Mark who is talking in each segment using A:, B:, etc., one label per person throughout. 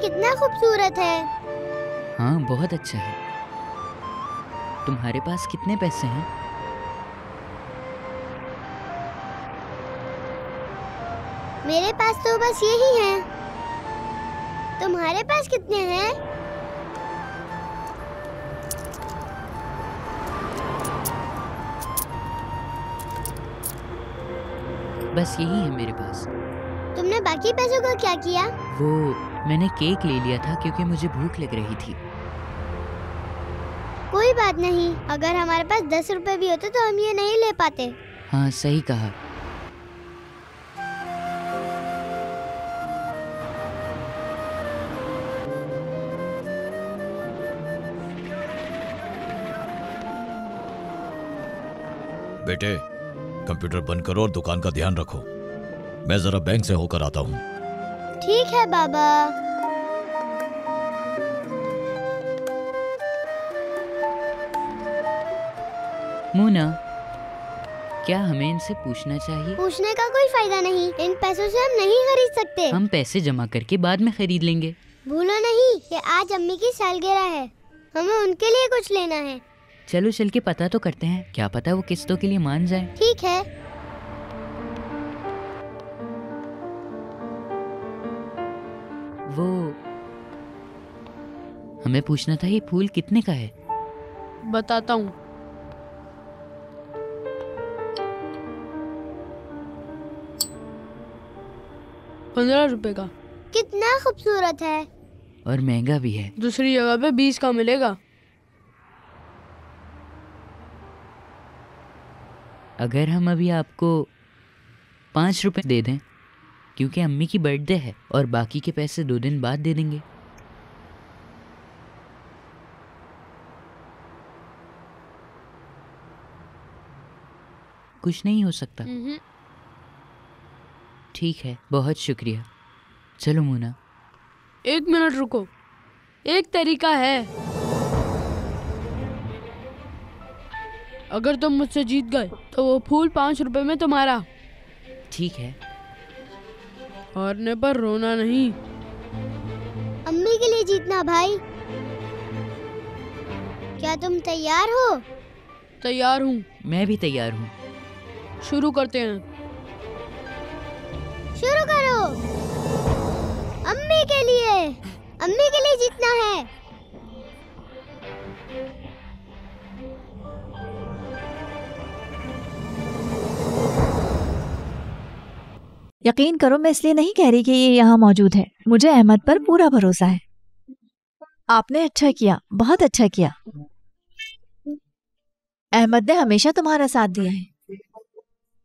A: कितना खूबसूरत है।
B: हाँ, बहुत अच्छा है। तुम्हारे पास कितने पैसे हैं?
A: मेरे पास तो बस यही है। तुम्हारे पास कितने हैं?
B: बस यही है मेरे पास।
A: तुमने बाकी पैसों का क्या किया?
B: वो मैंने केक ले लिया था क्योंकि मुझे भूख लग रही थी।
A: कोई बात नहीं, अगर हमारे पास 10 रुपए भी होते तो हम ये नहीं ले पाते।
B: हाँ, सही कहा।
C: बेटे, कंप्यूटर बंद करो और दुकान का ध्यान रखो। मैं जरा बैंक से होकर आता हूँ।
A: ठीक है बाबा।
B: मोना, क्या हमें इनसे पूछना चाहिए?
A: पूछने का कोई फायदा नहीं, इन पैसों से हम नहीं खरीद सकते।
B: हम पैसे जमा करके बाद में खरीद लेंगे।
A: भूलो नहीं कि आज अम्मी की सालगिरह है, हमें उनके लिए कुछ लेना है।
B: चलो चल के पता तो करते हैं, क्या पता वो किस्तों के लिए मान जाए।
A: ठीक है।
B: वो हमें पूछना था, ये फूल कितने का है?
D: बताता हूँ। ₹15 का।
A: कितना खूबसूरत है।
B: और महंगा भी है।
D: दूसरी जगह पे 20 का मिलेगा।
B: अगर हम अभी आपको 5 रुपए दे दें, क्योंकि अम्मी की बर्थडे है, और बाकी के पैसे 2 दिन बाद दे देंगे। कुछ नहीं हो सकता? ठीक है, बहुत शुक्रिया। चलो मोना।
D: 1 मिनट रुको, एक तरीका है। अगर तुम मुझसे जीत गए तो वो फूल 5 रुपए में तुम्हारा।
B: ठीक है।
D: हारने पर रोना नहीं।
A: अम्मी के लिए जीतना भाई। क्या तुम तैयार हो?
D: तैयार हूँ।
B: मैं भी तैयार हूँ।
D: शुरू करते हैं।
A: शुरू करो। अम्मी के लिए जीतना है।
E: यकीन करो, मैं इसलिए नहीं कह रही कि ये यहाँ मौजूद है। मुझे अहमद पर पूरा भरोसा है। आपने अच्छा किया, बहुत अच्छा किया। अहमद ने हमेशा तुम्हारा साथ दिया है।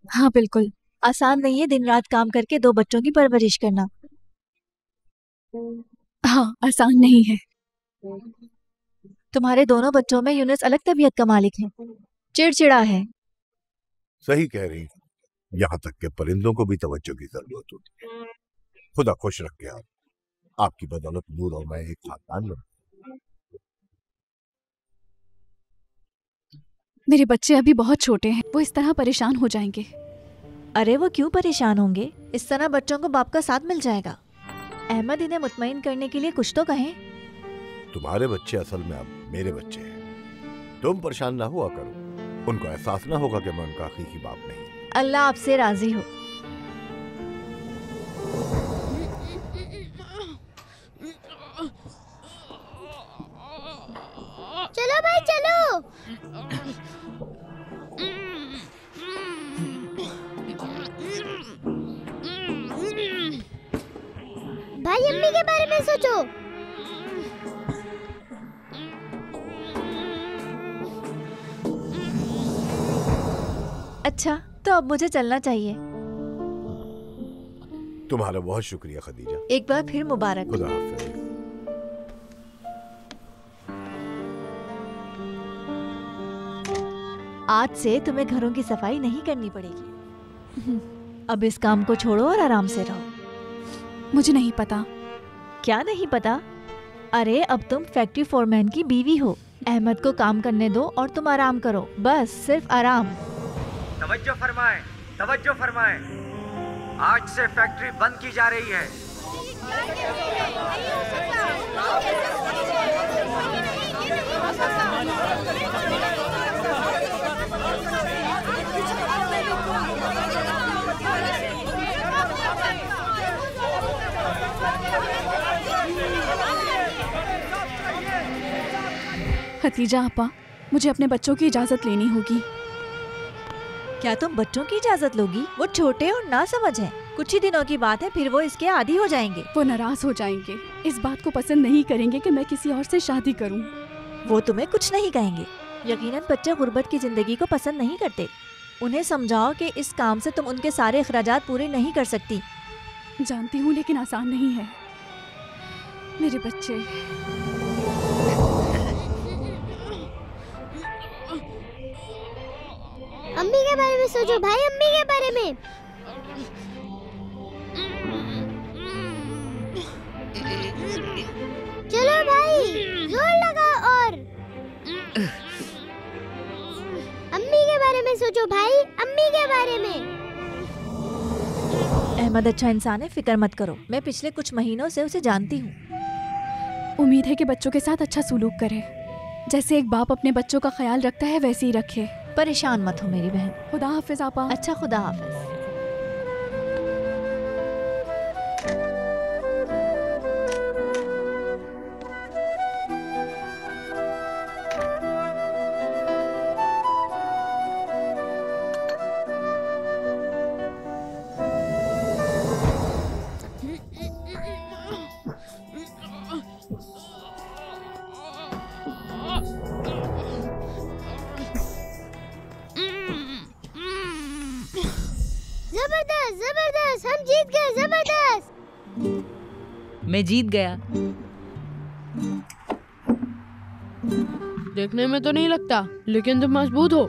E: हाँ बिल्कुल, आसान नहीं है दिन रात काम करके 2 बच्चों की परवरिश करना। हाँ, आसान नहीं है। तुम्हारे दोनों बच्चों में यूनुस अलग तबीयत का मालिक है, चिड़चिड़ा है।
F: सही कह रही, यहाँ तक के परिंदों को भी तवज्जो की जरूरत होती है। खुदा खुश रखे आप। आपकी बदौलत नूर और मैं एक खानदान में।
G: मेरे बच्चे अभी बहुत छोटे हैं, वो इस तरह परेशान हो जाएंगे।
E: अरे वो क्यों परेशान होंगे? इस तरह बच्चों को बाप का साथ मिल जाएगा। अहमद इन्हें मुतमईन करने के लिए कुछ तो कहें।
F: तुम्हारे बच्चे असल में अब मेरे बच्चे हैं। तुम परेशान ना हुआ करो, उनको एहसास ना होगा कि मैं उनका हकीकी बाप नहीं।
E: अल्लाह आपसे राजी हो।
A: चलो भाई चलो। भाई अम्मी के बारे में सोचो।
E: अच्छा, तो अब मुझे चलना चाहिए।
F: तुम्हारा बहुत शुक्रिया खदीजा।
E: एक बार फिर मुबारक।
F: खुदा हाफिज।
E: आज से तुम्हें घरों की सफाई नहीं करनी पड़ेगी। अब इस काम को छोड़ो और आराम से रहो।
G: मुझे नहीं पता।
E: क्या नहीं पता? अरे अब तुम फैक्ट्री फोरमैन की बीवी हो। अहमद को काम करने दो और तुम आराम करो, बस सिर्फ आराम।
H: तवज्जो फरमाएं, तवज्जो फरमाएं। आज से फैक्ट्री बंद की जा रही है।
G: खतीजा आपा, मुझे अपने बच्चों की इजाजत लेनी होगी।
E: क्या तुम बच्चों की इजाजत लोगी? वो छोटे और ना समझ हैं। कुछ ही दिनों की बात है, फिर वो इसके आदी हो जाएंगे।
G: वो नाराज हो जाएंगे, इस बात को पसंद नहीं करेंगे कि मैं किसी और से शादी करूं।
E: वो तुम्हें कुछ नहीं कहेंगे। यकीनन बच्चे गुर्बत की जिंदगी को पसंद नहीं करते। उन्हें समझाओ कि इस काम से तुम उनके सारे अखराजात पूरे नहीं कर सकती।
G: जानती हूँ, लेकिन आसान नहीं है। मेरे बच्चे।
A: अम्मी के बारे में सोचो भाई, अम्मी के बारे में। चलो भाई, जोर लगाओ और अम्मी के बारे में सोचो भाई, अम्मी के बारे में।
E: अहमद अच्छा इंसान है, फिक्र मत करो। मैं पिछले कुछ महीनों से उसे जानती हूँ।
G: उम्मीद है कि बच्चों के साथ अच्छा सलूक करे। जैसे एक बाप अपने बच्चों का ख्याल रखता है, वैसे ही रखे।
E: परेशान मत हो मेरी बहन।
G: खुदा हाफिज आपा।
E: अच्छा, खुदा हाफिज।
A: जबरदस्त जबरदस्त, हम जीत गए, जबरदस्त।
B: मैं जीत गया।
D: देखने में तो नहीं लगता, लेकिन तुम मजबूत हो।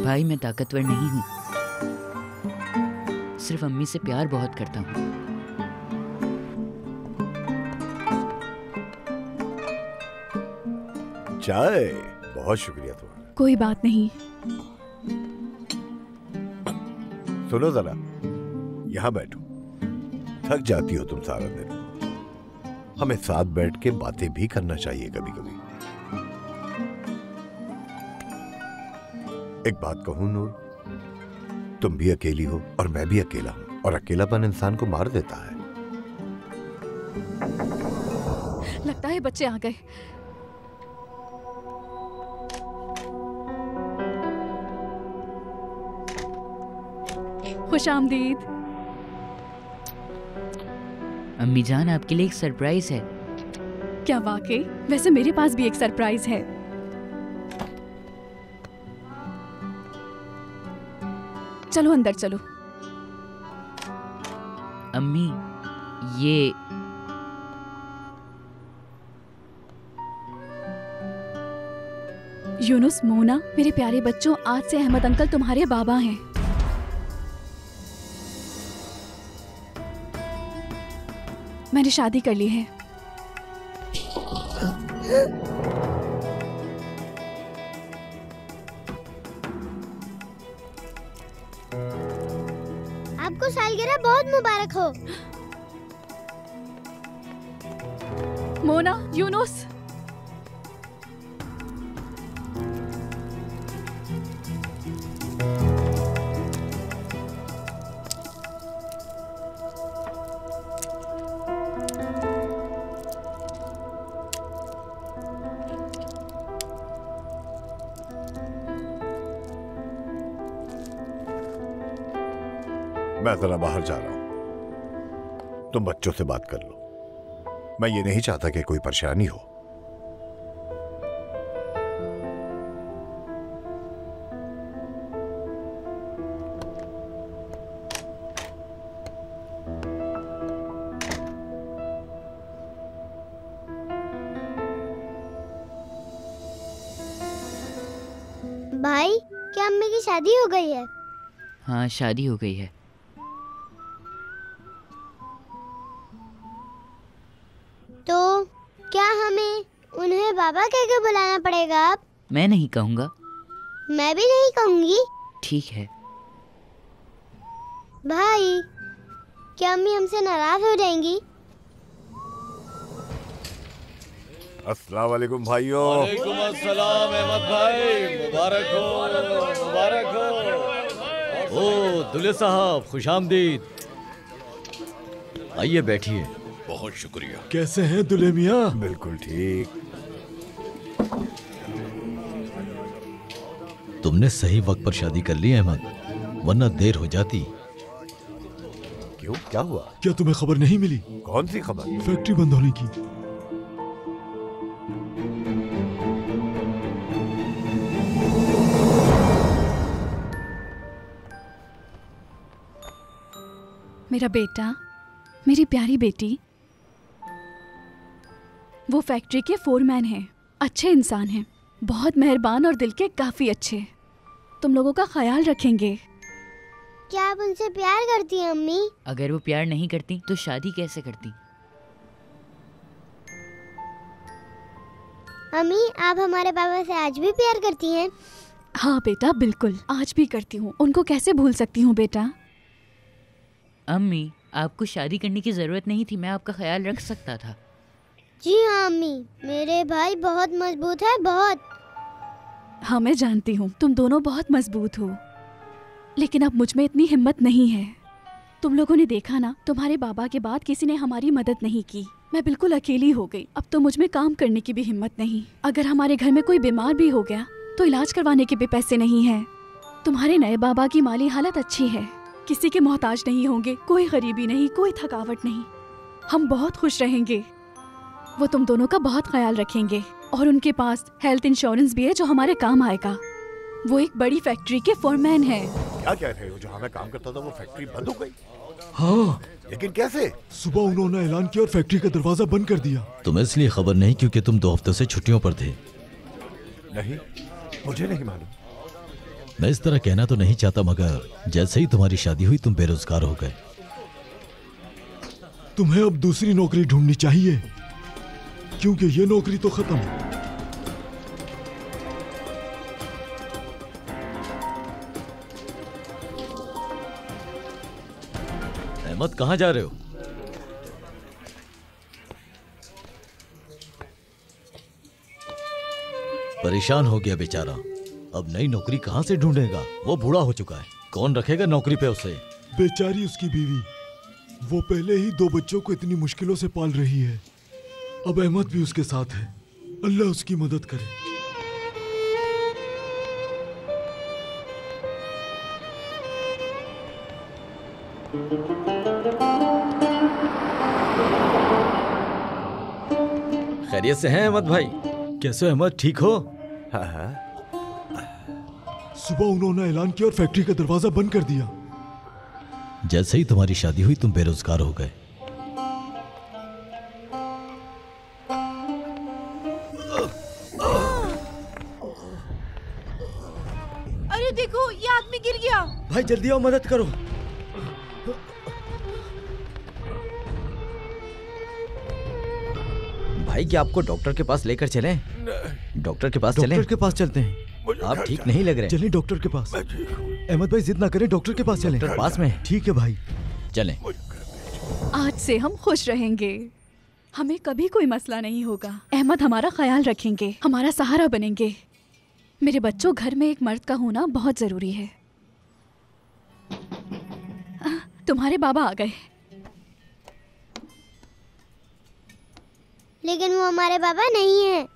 B: भाई मैं ताकतवर नहीं हूँ, सिर्फ अम्मी से प्यार बहुत करता हूँ।
F: चाय, बहुत शुक्रिया तुम्हारा।
G: कोई बात नहीं।
F: सुनो जरा, यहाँ बैठो। थक जाती हो तुम सारा दिन। हमें साथ बैठ के बातें भी करना चाहिए कभी कभी। एक बात कहूं नूर, तुम भी अकेली हो और मैं भी अकेला हूं, और अकेलापन इंसान को मार देता है।
G: लगता है बच्चे आ गए। खुशामदीद।
B: अम्मी जान, आपके लिए एक सरप्राइज है।
G: क्या वाकई? वैसे मेरे पास भी एक सरप्राइज है। चलो अंदर चलो।
B: अम्मी, ये
G: यूनुस, मोना, मेरे प्यारे बच्चों, आज से अहमद अंकल तुम्हारे बाबा हैं। मैंने शादी कर ली है।
A: आपको सालगिरह बहुत मुबारक हो।
G: मोना, यूनुस,
F: मैं जरा बाहर जा रहा हूं, तुम बच्चों से बात कर लो। मैं ये नहीं चाहता कि कोई परेशानी हो।
A: भाई, क्या अम्मी की शादी हो गई है?
B: हाँ, शादी हो गई है।
A: तो क्या हमें उन्हें बाबा कह के बुलाना पड़ेगा अब?
B: मैं नहीं कहूँगा।
A: मैं भी नहीं कहूंगी।
B: ठीक है।
A: भाई, क्या अम्मी हमसे नाराज हो जाएंगी?
F: अस्सलाम वालेकुम भाइयों।
C: वालेकुम अस्सलाम अहमद भाई, मुबारक हो, मुबारक हो। ओ दुल्हे साहब, खुशामदीद। आइए बैठिए। बहुत शुक्रिया।
H: कैसे हैं दुल्हे मियाँ?
F: बिल्कुल ठीक।
C: तुमने सही वक्त पर शादी कर ली अहमद, वरना देर हो जाती।
F: क्यों, क्या हुआ?
H: क्या तुम्हें खबर नहीं मिली?
F: कौन सी खबर?
H: फैक्ट्री बंद होने की।
G: मेरा बेटा, मेरी प्यारी बेटी, वो फैक्ट्री के फोरमैन हैं, अच्छे इंसान हैं, बहुत मेहरबान और दिल के काफी अच्छे। तुम लोगों का ख्याल रखेंगे।
A: क्या आप उनसे प्यार करती हैं अम्मी?
B: अगर वो प्यार नहीं करती तो शादी कैसे करती?
A: अम्मी, आप हमारे पापा से आज भी प्यार करती हैं?
G: हाँ बेटा, बिल्कुल, आज भी करती हूँ। उनको कैसे भूल सकती हूँ बेटा?
B: अम्मी, आपको शादी करने की जरूरत नहीं थी, मैं आपका ख्याल रख सकता था।
A: जी हाँ अम्मी, मेरे भाई बहुत मजबूत है, बहुत।
G: हाँ मैं जानती हूँ तुम दोनों बहुत मजबूत हो, लेकिन अब मुझ में इतनी हिम्मत नहीं है। तुम लोगों ने देखा ना, तुम्हारे बाबा के बाद किसी ने हमारी मदद नहीं की। मैं बिल्कुल अकेली हो गई। अब तो मुझ में काम करने की भी हिम्मत नहीं। अगर हमारे घर में कोई बीमार भी हो गया तो इलाज करवाने के भी पैसे नहीं हैं। तुम्हारे नए बाबा की माली हालत अच्छी है, किसी के मोहताज नहीं होंगे, कोई गरीबी नहीं, कोई थकावट नहीं। हम बहुत खुश रहेंगे। वो तुम दोनों का बहुत ख्याल रखेंगे और उनके पास हेल्थ इंश्योरेंस भी है जो हमारे काम आएगा। वो एक बड़ी फैक्ट्री के फोरमैन हैं।
F: क्या कह रहे हो? जहाँ मैं काम करता था वो फैक्ट्री बंद हो गई?
H: हाँ,
F: लेकिन कैसे?
H: सुबह उन्होंने ऐलान किया और फैक्ट्री का दरवाजा बंद कर दिया।
C: तुम्हें इसलिए खबर नहीं क्योंकि तुम 2 हफ्तों से छुट्टियों पर थे।
F: नहीं, मुझे नहीं मालूम।
C: मैं इस तरह कहना तो नहीं चाहता, मगर जैसे ही तुम्हारी शादी हुई तुम बेरोजगार हो गए।
H: तुम्हें अब दूसरी नौकरी ढूंढनी चाहिए, क्योंकि ये नौकरी तो खत्म है।
C: अहमद, कहाँ जा रहे हो? परेशान हो गया बेचारा। अब नई नौकरी कहाँ से ढूंढेगा? वो बूढ़ा हो चुका है, कौन रखेगा नौकरी पे उसे?
H: बेचारी उसकी बीवी, वो पहले ही 2 बच्चों को इतनी मुश्किलों से पाल रही है। अब अहमद भी उसके साथ है। अल्लाह उसकी मदद करे।
C: खैरियत से हैं अहमद भाई? कैसे अहमद, ठीक हो?
F: हाँ हाँ।
H: सुबह उन्होंने ऐलान किया और फैक्ट्री का दरवाजा बंद कर दिया।
C: जैसे ही तुम्हारी शादी हुई तुम बेरोजगार हो गए।
E: अरे देखो, ये आदमी गिर गया।
I: भाई जल्दी आओ, मदद करो। भाई क्या आपको डॉक्टर के पास लेकर चलें? डॉक्टर के पास चलें?
H: डॉक्टर के पास चलते हैं।
I: आप ठीक नहीं लग रहे।
H: चलें डॉक्टर के पास। अहमद भाई जिद ना करें, डॉक्टर के पास चलें।
I: डॉक्टर पास में?
H: ठीक है भाई,
I: चलें।
G: आज से हम खुश रहेंगे, हमें कभी कोई मसला नहीं होगा। अहमद हमारा ख्याल रखेंगे, हमारा सहारा बनेंगे। मेरे बच्चों, घर में एक मर्द का होना बहुत जरूरी है। तुम्हारे बाबा आ गए।
A: लेकिन वो हमारे बाबा नहीं है।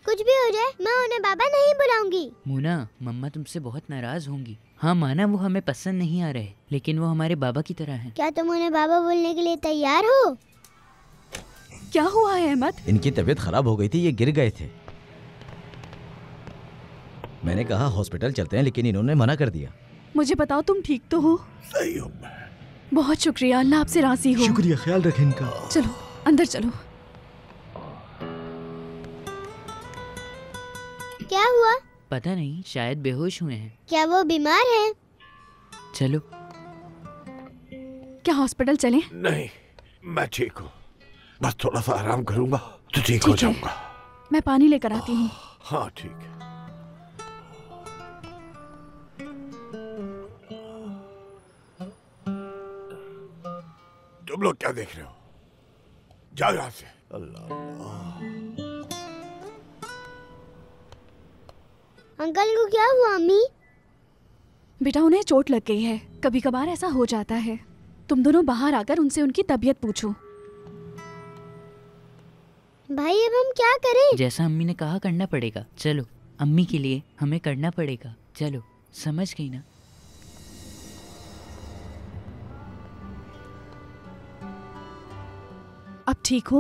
A: कुछ भी हो जाए, मैं उन्हें बाबा नहीं बुलाऊंगी।
B: मुना, मम्मा तुमसे बहुत नाराज होंगी। हाँ माना, वो हमें पसंद नहीं आ रहे, लेकिन वो हमारे बाबा की तरह हैं।
A: क्या तुम उन्हें बाबा बोलने के लिए तैयार हो?
G: क्या हुआ है अहमद?
I: इनकी तबीयत खराब हो गई थी, ये गिर गए थे। मैंने कहा हॉस्पिटल चलते हैं, लेकिन इन्होंने मना कर दिया।
G: मुझे बताओ, तुम ठीक तो हो?
F: सही हूँ मैं।
G: बहुत शुक्रिया, अल्लाह आपसे राजी हो।
H: शुक्रिया, ख्याल रखें इनका।
G: चलो अंदर चलो।
A: क्या हुआ?
B: पता नहीं, शायद बेहोश हुए हैं।
A: क्या वो बीमार है?
B: चलो।
G: क्या हॉस्पिटल चलें?
F: नहीं, मैं ठीक हूँ। बस थोड़ा सा आराम करूंगा तो ठीक हो
G: ठीक है।
F: जाऊंगा।
G: मैं पानी लेकर आती हूँ।
F: हाँ ठीक है। तुम लोग क्या देख रहे हो? जाओ यहां से। अल्लाह।
A: अंकल को क्या हुआ अम्मी?
G: बेटा उन्हें चोट लग गई है, कभी कभार ऐसा हो जाता है। तुम दोनों बाहर आकर उनसे उनकी तबीयत पूछो।
A: भाई अब हम क्या करें?
B: जैसा अम्मी ने कहा करना पड़ेगा। चलो, अम्मी के लिए हमें करना पड़ेगा। चलो, समझ गई ना?
G: अब ठीक हो?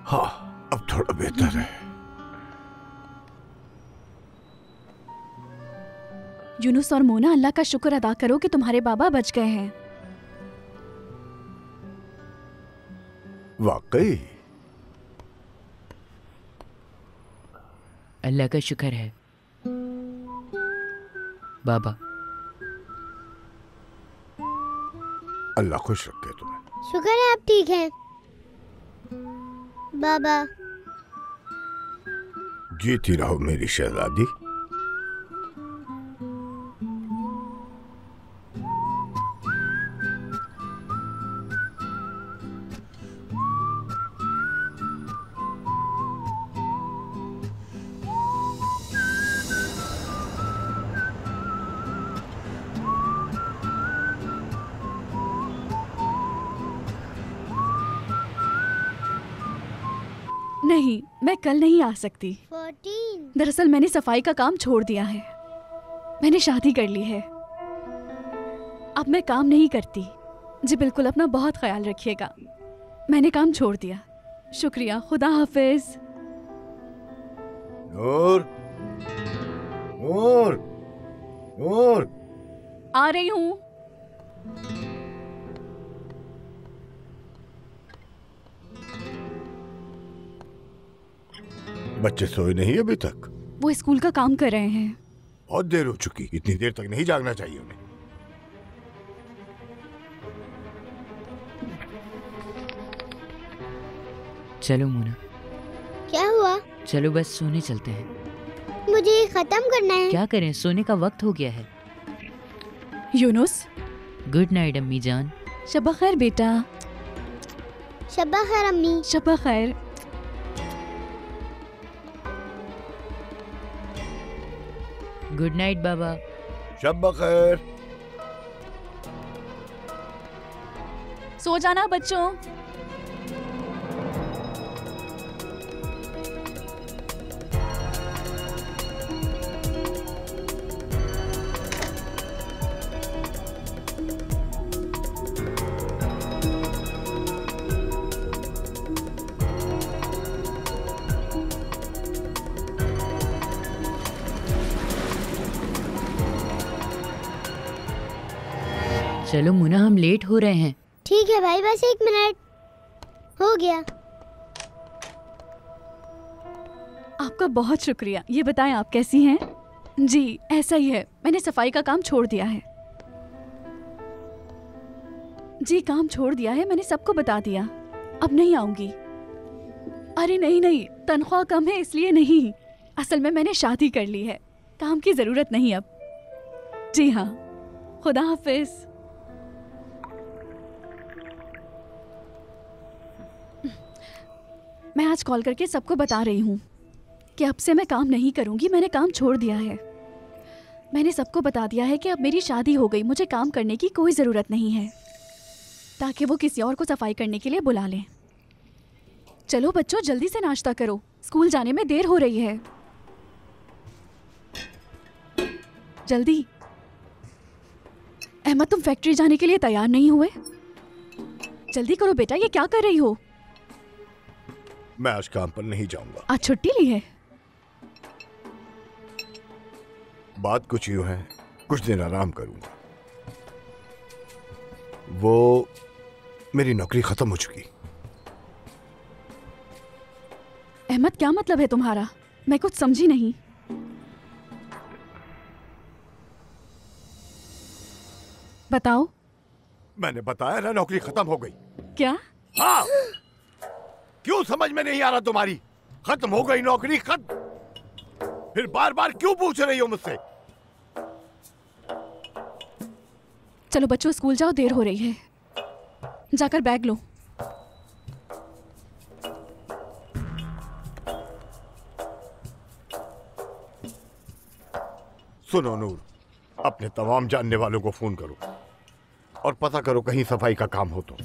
F: हाँ, अब थोड़ा बेहतर है।
G: यूनुस और मोना, अल्लाह का शुक्र अदा करो कि तुम्हारे बाबा बच गए हैं।
F: वाकई?
B: अल्लाह का शुक्र है बाबा।
F: अल्लाह खुश रखे तुम्हें।
A: शुक्र है आप ठीक हैं बाबा।
F: जीती रहो मेरी शहजादी।
G: नहीं, मैं कल नहीं आ सकती।
A: 14।
G: दरअसल मैंने सफाई का काम छोड़ दिया है। मैंने शादी कर ली है, अब मैं काम नहीं करती। जी बिल्कुल, अपना बहुत ख्याल रखिएगा। मैंने काम छोड़ दिया। शुक्रिया, खुदा हाफिज।
F: नूर, नूर, नूर।
G: आ रही हूँ।
F: बच्चे सोए नहीं अभी तक?
G: वो स्कूल का काम कर रहे हैं।
F: बहुत देर हो चुकी, इतनी देर तक नहीं जागना चाहिए उन्हें।
B: चलो मोना।
A: क्या हुआ?
B: चलो बस सोने चलते हैं।
A: मुझे ये खत्म करना है।
B: क्या करें, सोने का वक्त हो गया है।
G: यूनुस,
B: गुड नाइट अम्मी जान।
G: शब्बा खैर बेटा।
A: शब्बा खैर अम्मी।
G: शब्बा खैर।
B: गुड नाइट बाबा।
F: शब्बा खैर।
G: सो जाना बच्चों।
B: चलो मुना, हम लेट हो रहे हैं।
A: ठीक है भाई, बस 1 मिनट। हो गया।
G: आपका बहुत शुक्रिया। ये बताएं आप कैसी हैं? जी ऐसा ही है, मैंने सफाई का काम छोड़ दिया है। जी काम छोड़ दिया है, मैंने सबको बता दिया। अब नहीं आऊंगी। अरे नहीं नहीं, तनख्वाह कम है इसलिए नहीं, असल में मैंने शादी कर ली है, काम की जरूरत नहीं अब। जी हाँ, खुदा हाफिज। मैं आज कॉल करके सबको बता रही हूँ कि अब से मैं काम नहीं करूँगी, मैंने काम छोड़ दिया है। मैंने सबको बता दिया है कि अब मेरी शादी हो गई, मुझे काम करने की कोई ज़रूरत नहीं है, ताकि वो किसी और को सफाई करने के लिए बुला लें। चलो बच्चों जल्दी से नाश्ता करो, स्कूल जाने में देर हो रही है। जल्दी। अहमद तुम फैक्ट्री जाने के लिए तैयार नहीं हुए? जल्दी करो बेटा, ये क्या कर रही हो?
F: मैं आज काम पर नहीं जाऊंगा।
G: आज छुट्टी ली है?
F: बात कुछ यूं है, कुछ दिन आराम करूंगा। वो मेरी नौकरी खत्म हो चुकी।
G: अहमद क्या मतलब है तुम्हारा? मैं कुछ समझी नहीं। बताओ।
F: मैंने बताया ना, नौकरी खत्म हो गई।
G: क्या?
F: हाँ। क्यों समझ में नहीं आ रहा तुम्हारी? खत्म हो गई नौकरी, खत्म। फिर बार बार क्यों पूछ रही हो मुझसे?
G: चलो बच्चों स्कूल जाओ, देर हो रही है। जाकर बैग लो।
F: सुनो नूर, अपने तमाम जानने वालों को फोन करो और पता करो कहीं सफाई का काम हो तो।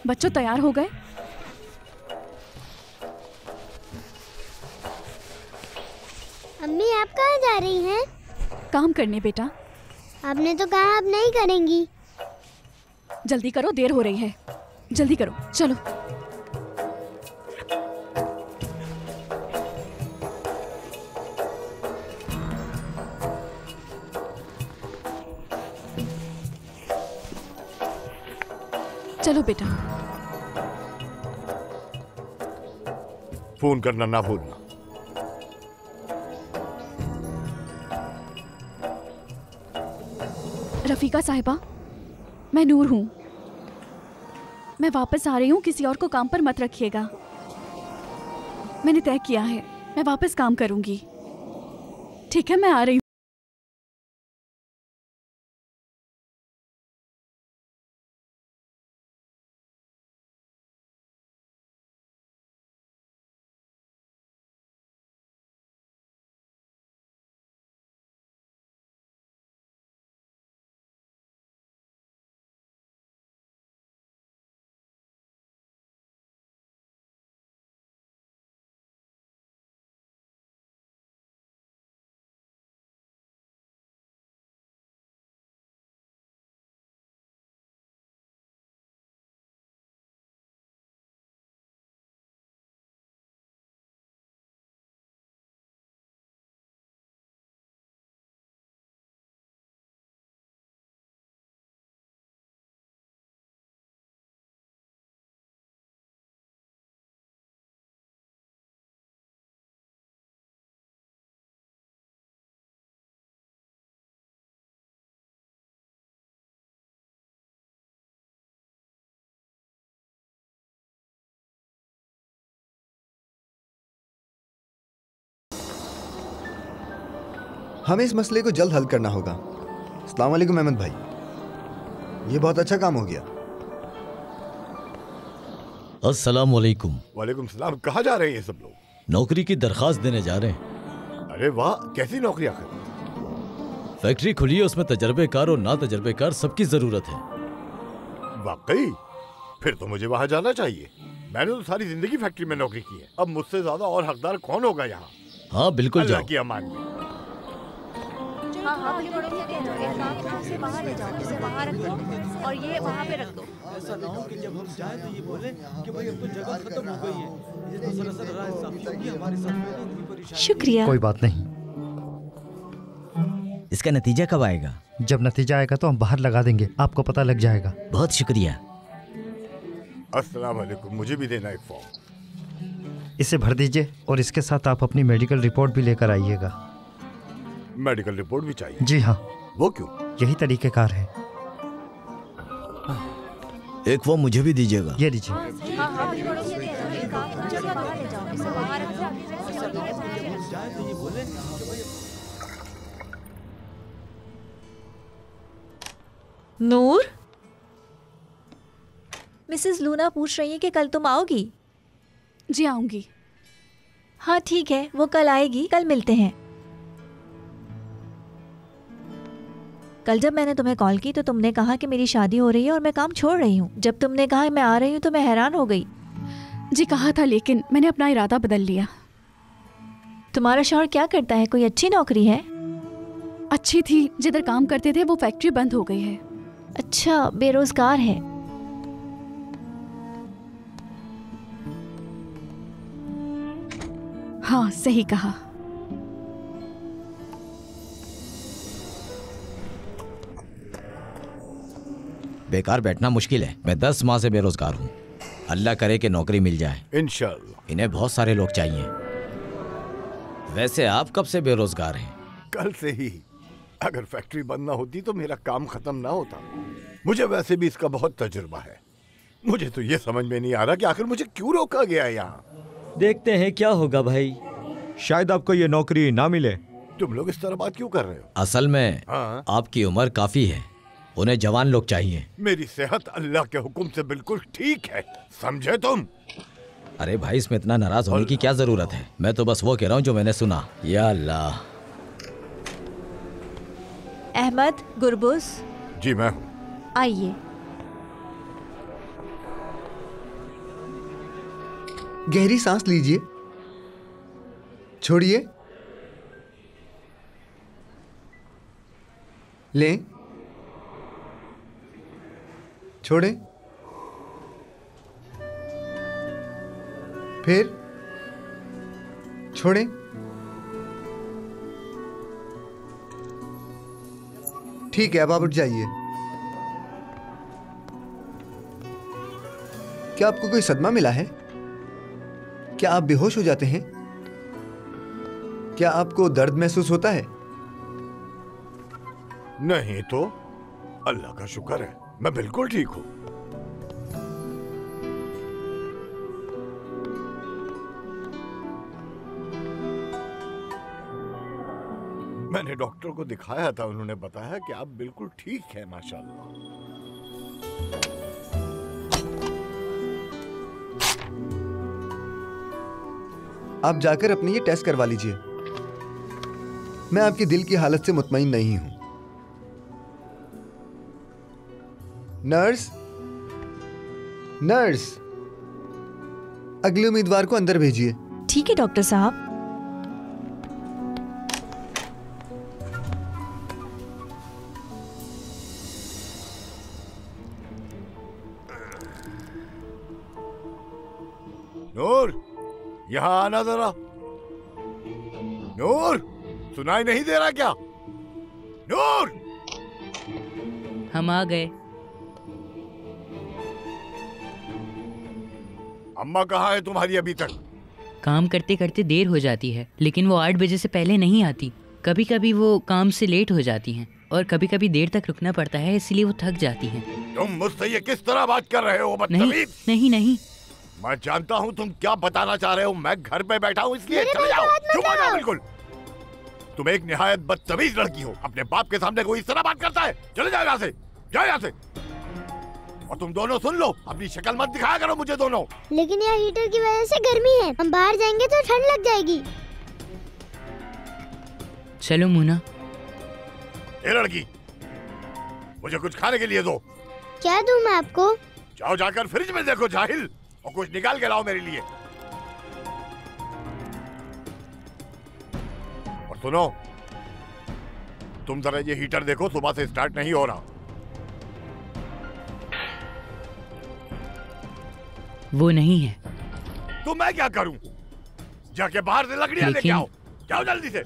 G: बच्चों तैयार हो गए?
A: अम्मी आप कहाँ जा रही हैं?
G: काम करने बेटा।
A: आपने तो कहा आप नहीं करेंगी।
G: जल्दी करो, देर हो रही है। जल्दी करो, चलो। चलो बेटा।
F: फोन करना ना भूलना।
G: रफीका साहिबा, मैं नूर हूँ। मैं वापस आ रही हूँ, किसी और को काम पर मत रखिएगा। मैंने तय किया है, मैं वापस काम करूँगी। ठीक है, मैं आ रही हूँ।
J: हमें इस मसले को जल्द हल करना होगा। अस्सलाम वालेकुम अहमद भाई, ये बहुत अच्छा काम हो गया।
C: अस्सलाम वालेकुम।
F: वालेकुम सलाम। कहाँ जा रहे हैं ये सब लोग?
C: नौकरी की दरखास्त देने जा रहे हैं।
F: अरे वाह, कैसी नौकरी आखिर?
C: फैक्ट्री खुली है, उसमें तजर्बेकार और ना तजर्बेकार सबकी जरूरत है।
F: वाकई? फिर तो मुझे वहाँ जाना चाहिए। मैंने तो सारी जिंदगी फैक्ट्री में नौकरी की है। अब मुझसे ज्यादा और हकदार कौन होगा यहाँ?
C: हाँ बिल्कुल
F: अल्लाह
C: जाओ।
F: की अमान में।
E: हाँ, इसे बाहर ले जाओ, इसे बाहर रख दो और ये वहाँ पे रख दो।
K: ऐसा ना हो कि जब हम जाएं तो ये बोले कि भाई अब तो जगह खत्म हो गई है। ये तो सरासर राह साफ होगी हमारे साथ में इतनी परेशानी।
E: शुक्रिया।
L: कोई बात नहीं।
I: इसका नतीजा कब आएगा?
L: जब नतीजा आएगा तो हम बाहर लगा देंगे, आपको पता लग जाएगा।
I: बहुत शुक्रिया।
F: अस्सलाम वालेकुम। मुझे भी देना एक फॉर्म।
L: इसे भर दीजिए और इसके साथ आप अपनी मेडिकल रिपोर्ट भी लेकर आइएगा।
F: मेडिकल रिपोर्ट भी चाहिए?
L: जी हाँ।
F: वो क्यों?
L: यही तरीकेकार है।
I: एक फॉर्म मुझे भी दीजिएगा।
L: ये लीजिए।
E: नूर, मिसेस लूना पूछ रही है कि कल तुम आओगी?
G: जी आऊंगी।
E: हाँ ठीक है, वो कल आएगी, कल मिलते हैं। कल जब मैंने तुम्हें कॉल की तो तुमने कहा कि मेरी शादी हो रही है और मैं काम छोड़ रही हूँ। जब तुमने कहा मैं आ रही हूँ तो मैं हैरान हो गई।
G: जी कहा था, लेकिन मैंने अपना इरादा बदल लिया।
E: तुम्हारा शौहर क्या करता है? कोई अच्छी नौकरी है?
G: अच्छी थी, जिधर काम करते थे वो फैक्ट्री बंद हो गई है।
E: अच्छा, बेरोजगार है।
G: हाँ सही कहा।
I: बेकार बैठना मुश्किल है। मैं 10 माह से बेरोजगार हूँ। अल्लाह करे कि नौकरी मिल जाए।
F: इंशाअल्लाह।
I: इन्हें बहुत सारे लोग चाहिए। वैसे आप कब से बेरोजगार हैं?
F: कल से ही। अगर फैक्ट्री बंद ना होती तो मेरा काम खत्म ना होता। मुझे वैसे भी इसका बहुत तजुर्बा है। मुझे तो ये समझ में नहीं आ रहा कि आखिर मुझे क्यों रोका गया है यहाँ।
C: देखते हैं क्या होगा भाई।
L: शायद आपको ये नौकरी ना मिले।
F: तुम लोग इस तरह बात क्यों कर रहे हो?
I: असल में आपकी उम्र काफी है, उन्हें जवान लोग चाहिए।
F: मेरी सेहत अल्लाह के हुक्म से बिल्कुल ठीक है, समझे तुम?
I: अरे भाई, इसमें इतना नाराज होने की क्या जरूरत है? मैं तो बस वो कह रहा हूँ जो मैंने सुना। या अल्लाह।
E: अहमद, गुरबुस।
F: जी मैं हूँ।
E: आइए।
J: गहरी सांस लीजिए, छोड़िए, लें, छोड़ें, फिर छोड़ें, ठीक है, अब आप उठ जाइए। क्या आपको कोई सदमा मिला है? क्या आप बेहोश हो जाते हैं? क्या आपको दर्द महसूस होता है?
F: नहीं तो अल्लाह का शुक्र है, मैं बिल्कुल ठीक हूँ। मैंने डॉक्टर को दिखाया था, उन्होंने बताया कि आप बिल्कुल ठीक है, माशाल्लाह।
J: आप जाकर अपनी ये टेस्ट करवा लीजिए। मैं आपकी दिल की हालत से मुतमईन नहीं हूं। नर्स, नर्स, अगले उम्मीदवार को अंदर भेजिए।
E: ठीक है डॉक्टर साहब।
F: नूर, यहां आना जरा। नूर, सुनाई नहीं दे रहा क्या? नूर!
B: हम आ गए।
F: अम्मा कहाँ है तुम्हारी अभी तक?
B: काम करते करते देर हो जाती है, लेकिन वो 8 बजे से पहले नहीं आती। कभी कभी वो काम से लेट हो जाती हैं और कभी कभी देर तक रुकना पड़ता है, इसलिए वो थक जाती हैं।
F: तुम मुझसे ये किस तरह बात कर रहे हो
B: नहीं,
F: बदतमीज?
B: नहीं नहीं।
F: मैं जानता हूँ तुम क्या बताना चाह रहे हो। मैं घर पे बैठा हूँ इसलिए चले जाओ। चुप हो जाओ बिल्कुल। तुम एक निहायत बदतमीज लड़की हो। अपने बाप के सामने कोई इस तरह बात करता है? चले जाओ यहाँ से, जाओ यहाँ से। और तुम दोनों सुन लो, अपनी शक्ल मत दिखाया करो मुझे दोनों।
A: लेकिन यहाँ हीटर की वजह से गर्मी है, हम बाहर जाएंगे तो ठंड लग जाएगी।
B: चलो मुन्ना।
F: ये लड़की, मुझे कुछ खाने के लिए दो।
A: क्या दूं मैं आपको?
F: जाओ जाकर फ्रिज में देखो जाहिल, और कुछ निकाल के लाओ मेरे लिए। और सुनो, तुम जरा ये हीटर देखो, सुबह से स्टार्ट नहीं हो रहा।
B: वो नहीं है।
F: तो मैं क्या करूं? जाके बाहर से लकड़ियां लेके आओ। जाओ जल्दी से।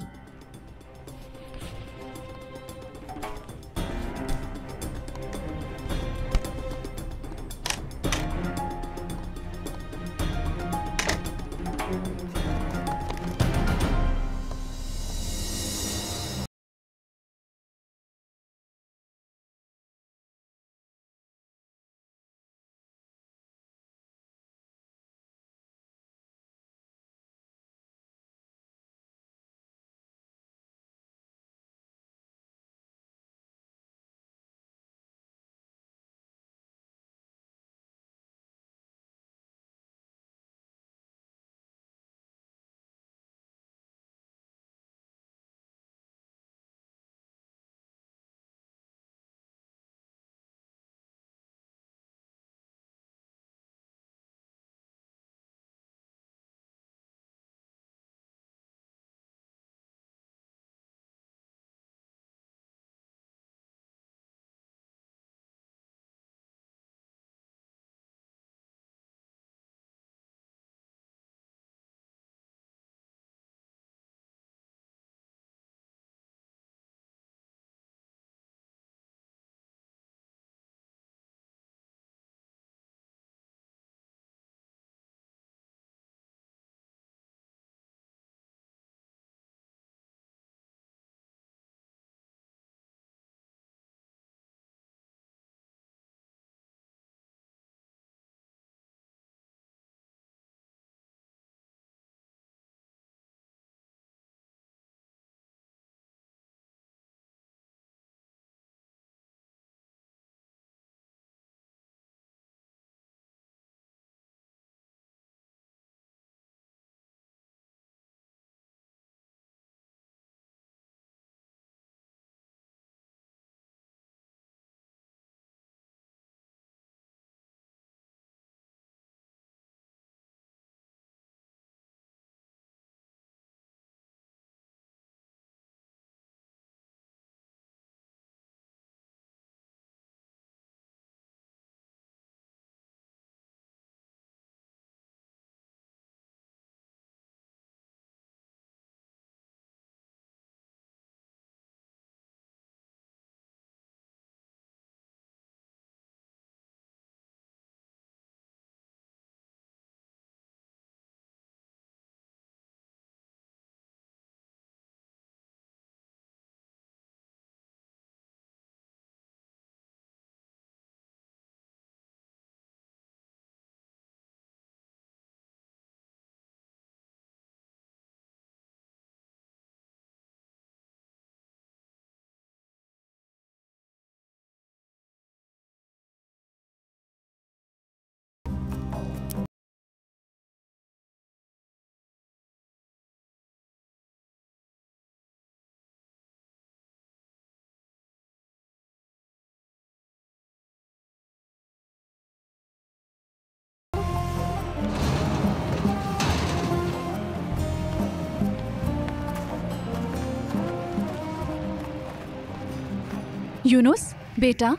G: यूनुस बेटा,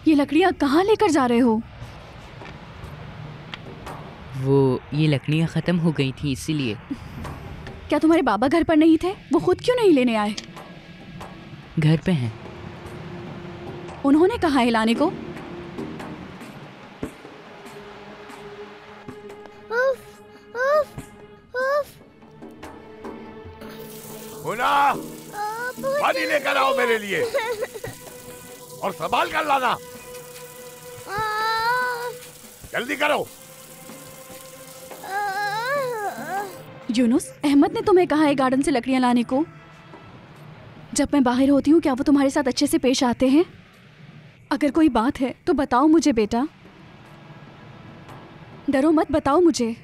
G: ये लकड़ियाँ कहाँ लेकर जा रहे हो?
B: वो ये लकड़ियाँ ख़त्म हो गई थी इसीलिए।
G: क्या तुम्हारे बाबा घर पर नहीं थे? वो खुद क्यों नहीं लेने आए?
B: घर पे हैं।
G: उन्होंने कहा है लाने को?
A: उफ, उफ, उफ।
F: मुना, पानी लेकर आओ मेरे लिए और संभाल कर लाना। जल्दी करो।
G: यूनुस, अहमद ने तुम्हें कहा है गार्डन से लकड़ियाँ लाने को। जब मैं बाहर होती हूँ क्या वो तुम्हारे साथ अच्छे से पेश आते हैं? अगर कोई बात है तो बताओ मुझे बेटा, डरो मत, बताओ मुझे।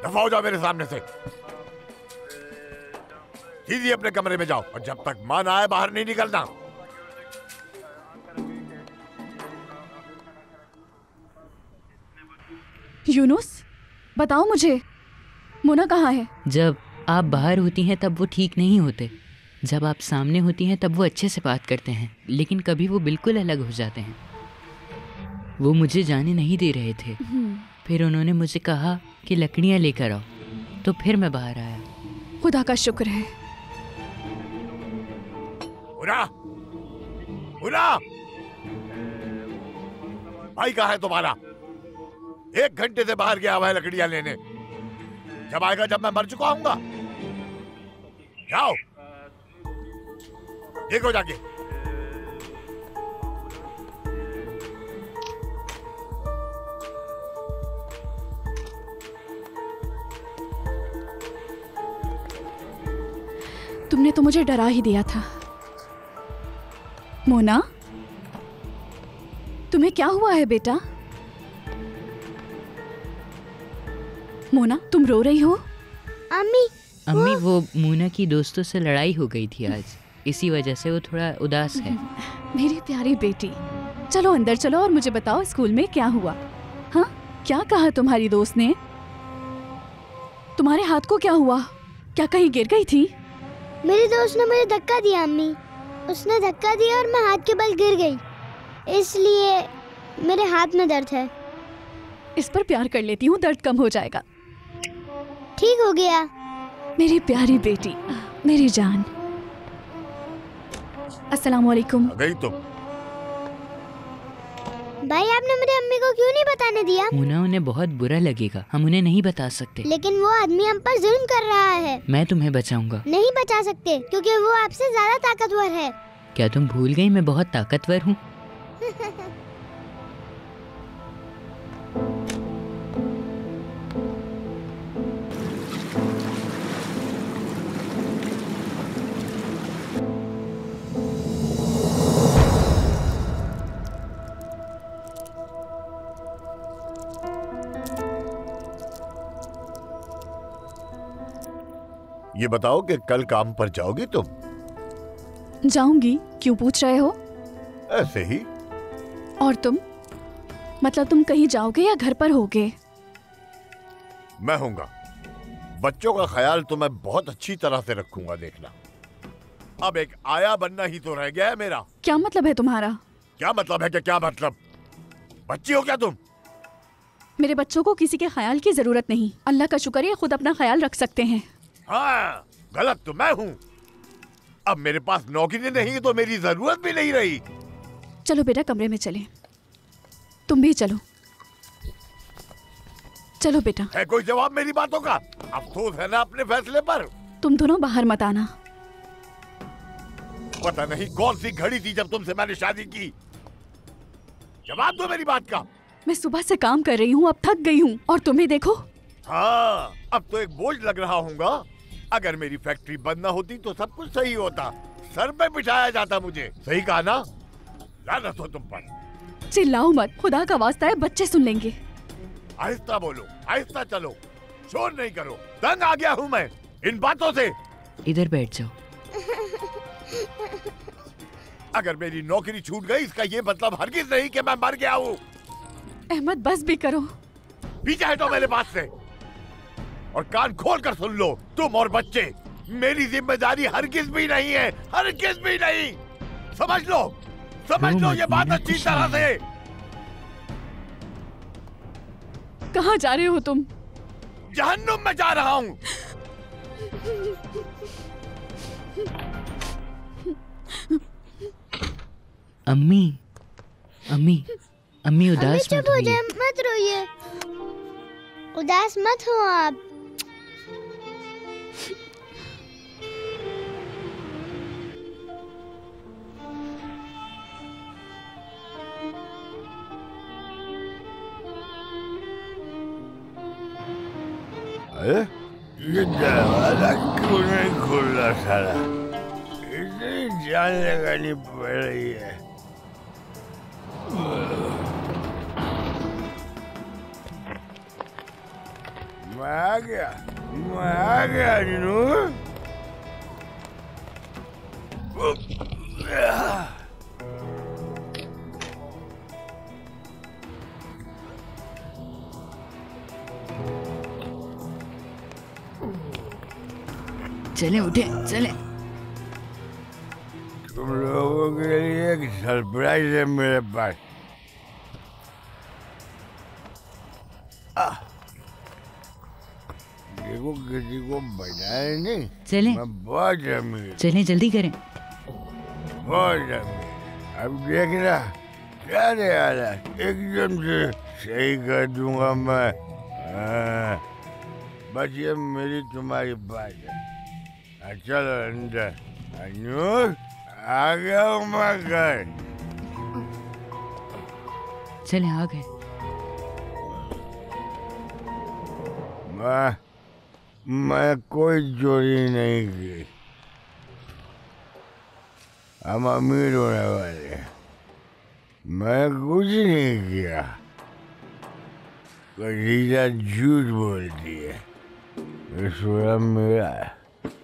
F: दफा हो जाओ मेरे सामने से। सीधी अपने कमरे में जाओ और जब तक मां ना आए बाहर नहीं निकलना।
G: यूनुस, बताओ मुझे, मोना कहाँ है?
B: जब आप बाहर होती हैं तब वो ठीक नहीं होते। जब आप सामने होती हैं तब वो अच्छे से बात करते हैं, लेकिन कभी वो बिल्कुल अलग हो जाते हैं। वो मुझे जाने नहीं दे रहे थे। फिर उन्होंने मुझे कहा कि लकड़ियाँ लेकर आओ, तो फिर मैं बाहर आया।
G: खुदा का शुक्र है।
F: मुना, मुना, भाई कहाँ है तुम्हारा? 1 घंटे से बाहर गया हुआ है लकड़ियाँ लेने। जब आएगा जब मैं मर चुका हूँगा। जाओ, देखो जाके।
G: तुमने तो मुझे डरा ही दिया था। मोना, तुम्हें क्या हुआ है बेटा? मोना, तुम रो रही हो?
B: अम्मी वो मोना की दोस्तों से लड़ाई हो गई थी आज, इसी वजह से वो थोड़ा उदास है।
G: मेरी प्यारी बेटी, चलो अंदर चलो और मुझे बताओ स्कूल में क्या हुआ। हाँ, क्या कहा तुम्हारी दोस्त ने? तुम्हारे हाथ को क्या हुआ? क्या कहीं गिर गई थी?
A: मेरी दोस्त ने मुझे धक्का दिया अम्मी। उसने धक्का दिया और मैं हाथ के बल गिर गई, इसलिए मेरे हाथ में दर्द है।
G: इस पर प्यार कर लेती हूँ, दर्द कम हो जाएगा।
A: ठीक हो गया।
G: मेरी प्यारी बेटी, मेरी जान। अस्सलाम वालेकुम।
F: गई तुम?
A: भाई आपने मेरी अम्मी को क्यों नहीं बताने दिया?
B: मोना, उन्हें बहुत बुरा लगेगा, हम उन्हें नहीं बता सकते।
A: लेकिन वो आदमी हम पर जुल्म कर रहा है।
B: मैं तुम्हें बचाऊंगा।
A: नहीं बचा सकते क्योंकि वो आपसे ज्यादा ताकतवर है।
B: क्या तुम भूल गई मैं बहुत ताकतवर हूँ?
F: ये बताओ कि कल काम पर जाओगी तुम?
G: जाऊंगी, क्यों पूछ रहे हो?
F: ऐसे ही।
G: और तुम? मतलब तुम कहीं जाओगे या घर पर होगे?
F: मैं हूँगा। बच्चों का ख्याल तो मैं बहुत अच्छी तरह से रखूंगा, देखना। अब एक आया बनना ही तो रह गया है मेरा।
G: क्या मतलब है तुम्हारा?
F: क्या मतलब है कि क्या मतलब? बच्ची हो क्या तुम?
G: मेरे बच्चों को किसी के ख्याल की जरूरत नहीं। अल्लाह का शुक्र है खुद अपना ख्याल रख सकते हैं।
F: हाँ, गलत तो मैं हूँ। अब मेरे पास नौकरी नहीं तो मेरी जरूरत भी नहीं रही।
G: चलो बेटा, कमरे में चलें। तुम भी चलो। चलो बेटा।
F: है कोई जवाब मेरी बातों का? अफसोस है ना अपने फैसले पर?
G: तुम दोनों बाहर मत आना।
F: पता नहीं कौन सी घड़ी थी जब तुमसे मैंने शादी की। जवाब दो मेरी बात का।
G: मैं सुबह से काम कर रही हूँ, अब थक गई हूँ, और तुम्हें देखो।
F: हाँ, अब तो एक बोझ लग रहा होगा। अगर मेरी फैक्ट्री बंद ना होती तो सब कुछ सही होता। सर पे बिठाया जाता मुझे। सही कहा ना? लानत हो तुम पर।
G: चिल्लाओ मत, खुदा का वास्ता है, बच्चे सुन लेंगे।
F: आहिस्ता बोलो, आहिस्ता चलो, शोर नहीं करो। तंग आ गया हूँ मैं इन बातों से।
B: इधर बैठ जाओ।
F: अगर मेरी नौकरी छूट गई इसका ये मतलब हरगिज नहीं कि मैं मर गया हूँ।
G: अहमद बस भी करो।
F: पीछे हटो मेरे बात से और कान खोल कर सुन लो, तुम और बच्चे मेरी जिम्मेदारी हरगिज भी नहीं है, हरगिज भी नहीं। समझ लो ये बात अच्छी तरह से।
G: कहाँ जा रहे हो तुम?
F: जहन्नुम में जा रहा हूँ।
B: अम्मी अम्मी अम्मी उदास
A: चुप हो जाए, मत रोइए। उदास मत हो आप।
M: ये दरवाजा क्यों नहीं खुल रहा साला? इतनी जान लगानी पड़ रही है। मैं आ गया नूर।
B: चले उठे चले।
M: तुम लोगों के लिए एक सरप्राइज है मेरे पास। देखो किसी को बताया नहीं।
B: चले
M: मैं बहुत अमीर।
B: चले जल्दी करें।
M: बहुत अमीर। अब देखना सारे हालात एकदम से सही कर दूंगा मैं। बस ये मेरी तुम्हारी बात है। चलो अंदर। नूर आ गया हूँ मैं घर।
B: चले आ गए।
M: मैं कोई चोरी नहीं की। हम अमीर होने वाले हैं। मैं कुछ नहीं किया। खदीजा झूठ बोलती है। ईश्वर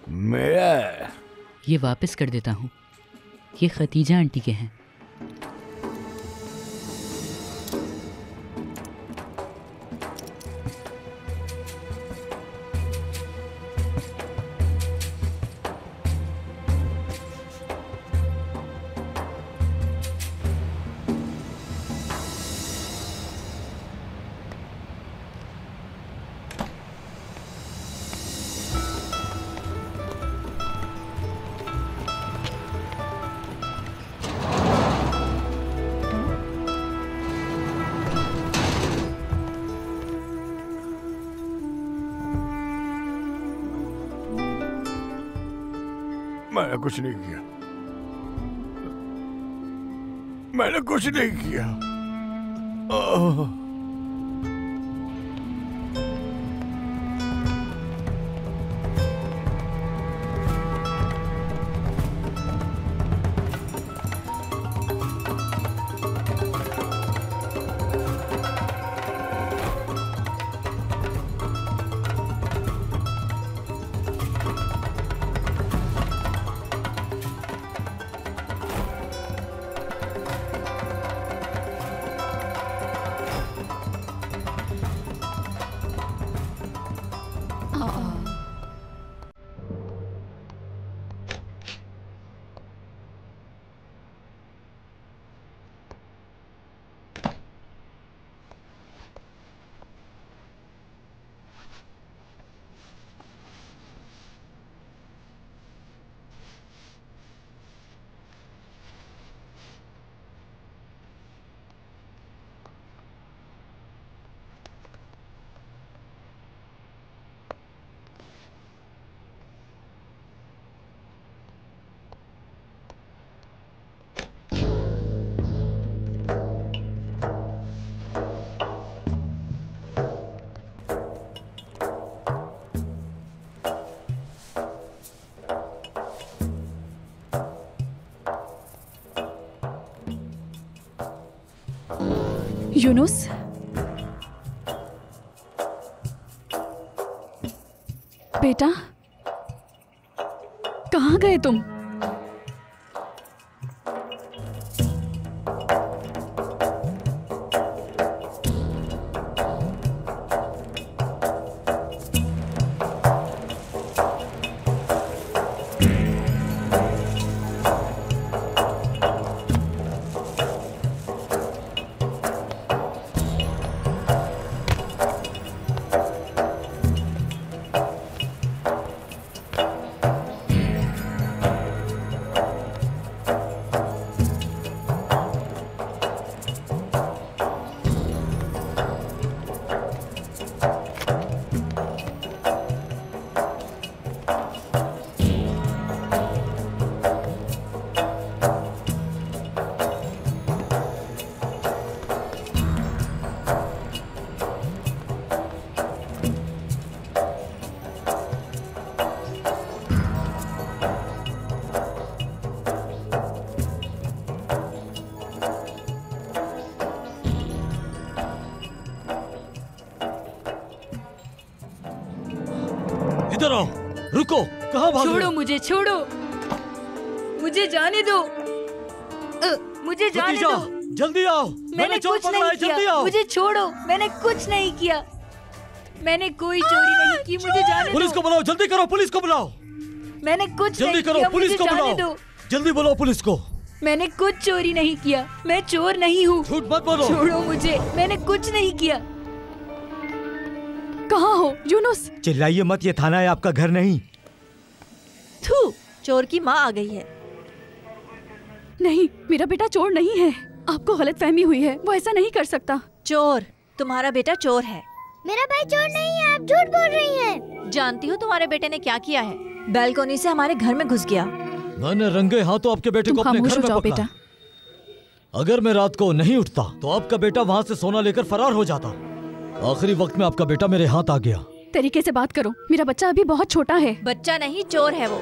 M: मेरा
B: ये वापस कर देता हूँ। ये खतीजा आंटी के हैं।
M: मैंने कुछ नहीं किया। मैंने कुछ नहीं किया।
G: यूनुस, बेटा कहाँ गए तुम?
C: इधर आओ, रुको, कहाँ भाग रहे
B: छोड़ो
C: हो?
B: मुझे, छोड़ो, मुझे जाने दो, मुझे जाने
C: भतीजा,
B: दो।
C: जल्दी आओ,
B: मैंने
C: चोर
B: कुछ
C: पकड़ा
B: नहीं
C: है, जल्दी
B: किया,
C: आओ।
B: मुझे छोड़ो, मैंने कुछ नहीं किया, मैंने कोई चोरी नहीं की, मुझे जाने दो।
C: पुलिस को बुलाओ, जल्दी करो, पुलिस को बुलाओ,
B: मैंने कुछ
C: जल्दी
B: नहीं
C: करो,
B: किया,
C: पुलिस
B: मुझे
C: को
B: जाने
C: बुलाओ,
B: दो।
C: जल्दी बुलाओ पुलिस को।
B: मैंने कुछ चोरी नहीं किया, मैं चोर नहीं हूँ।
C: झूठ मत बोलो।
B: छोड़ो मुझे, मैंने कुछ नहीं किया।
G: कहाँ हो यूनुस?
L: चिल्लाइए मत, ये थाना है, आपका घर नहीं।
E: थू, चोर की माँ आ गई है।
G: नहीं, मेरा बेटा चोर नहीं है। आपको गलतफहमी हुई है, वो ऐसा नहीं कर सकता।
E: चोर, तुम्हारा बेटा चोर है।
A: मेरा भाई चोर नहीं है, आप झूठ बोल रही हैं।
E: जानती हो तुम्हारे बेटे ने क्या किया है? बैल्कनी से हमारे घर में घुस गया।
C: मैंने रंगे हाथों आपके बेटे को अपने घर में पकड़ा। अगर मैं रात को नहीं उठता तो आपका बेटा वहाँ से सोना लेकर फरार हो जाता। आखिरी वक्त में आपका बेटा मेरे हाथ आ गया।
G: तरीके से बात करो, मेरा बच्चा अभी बहुत छोटा है।
E: बच्चा नहीं, चोर है वो।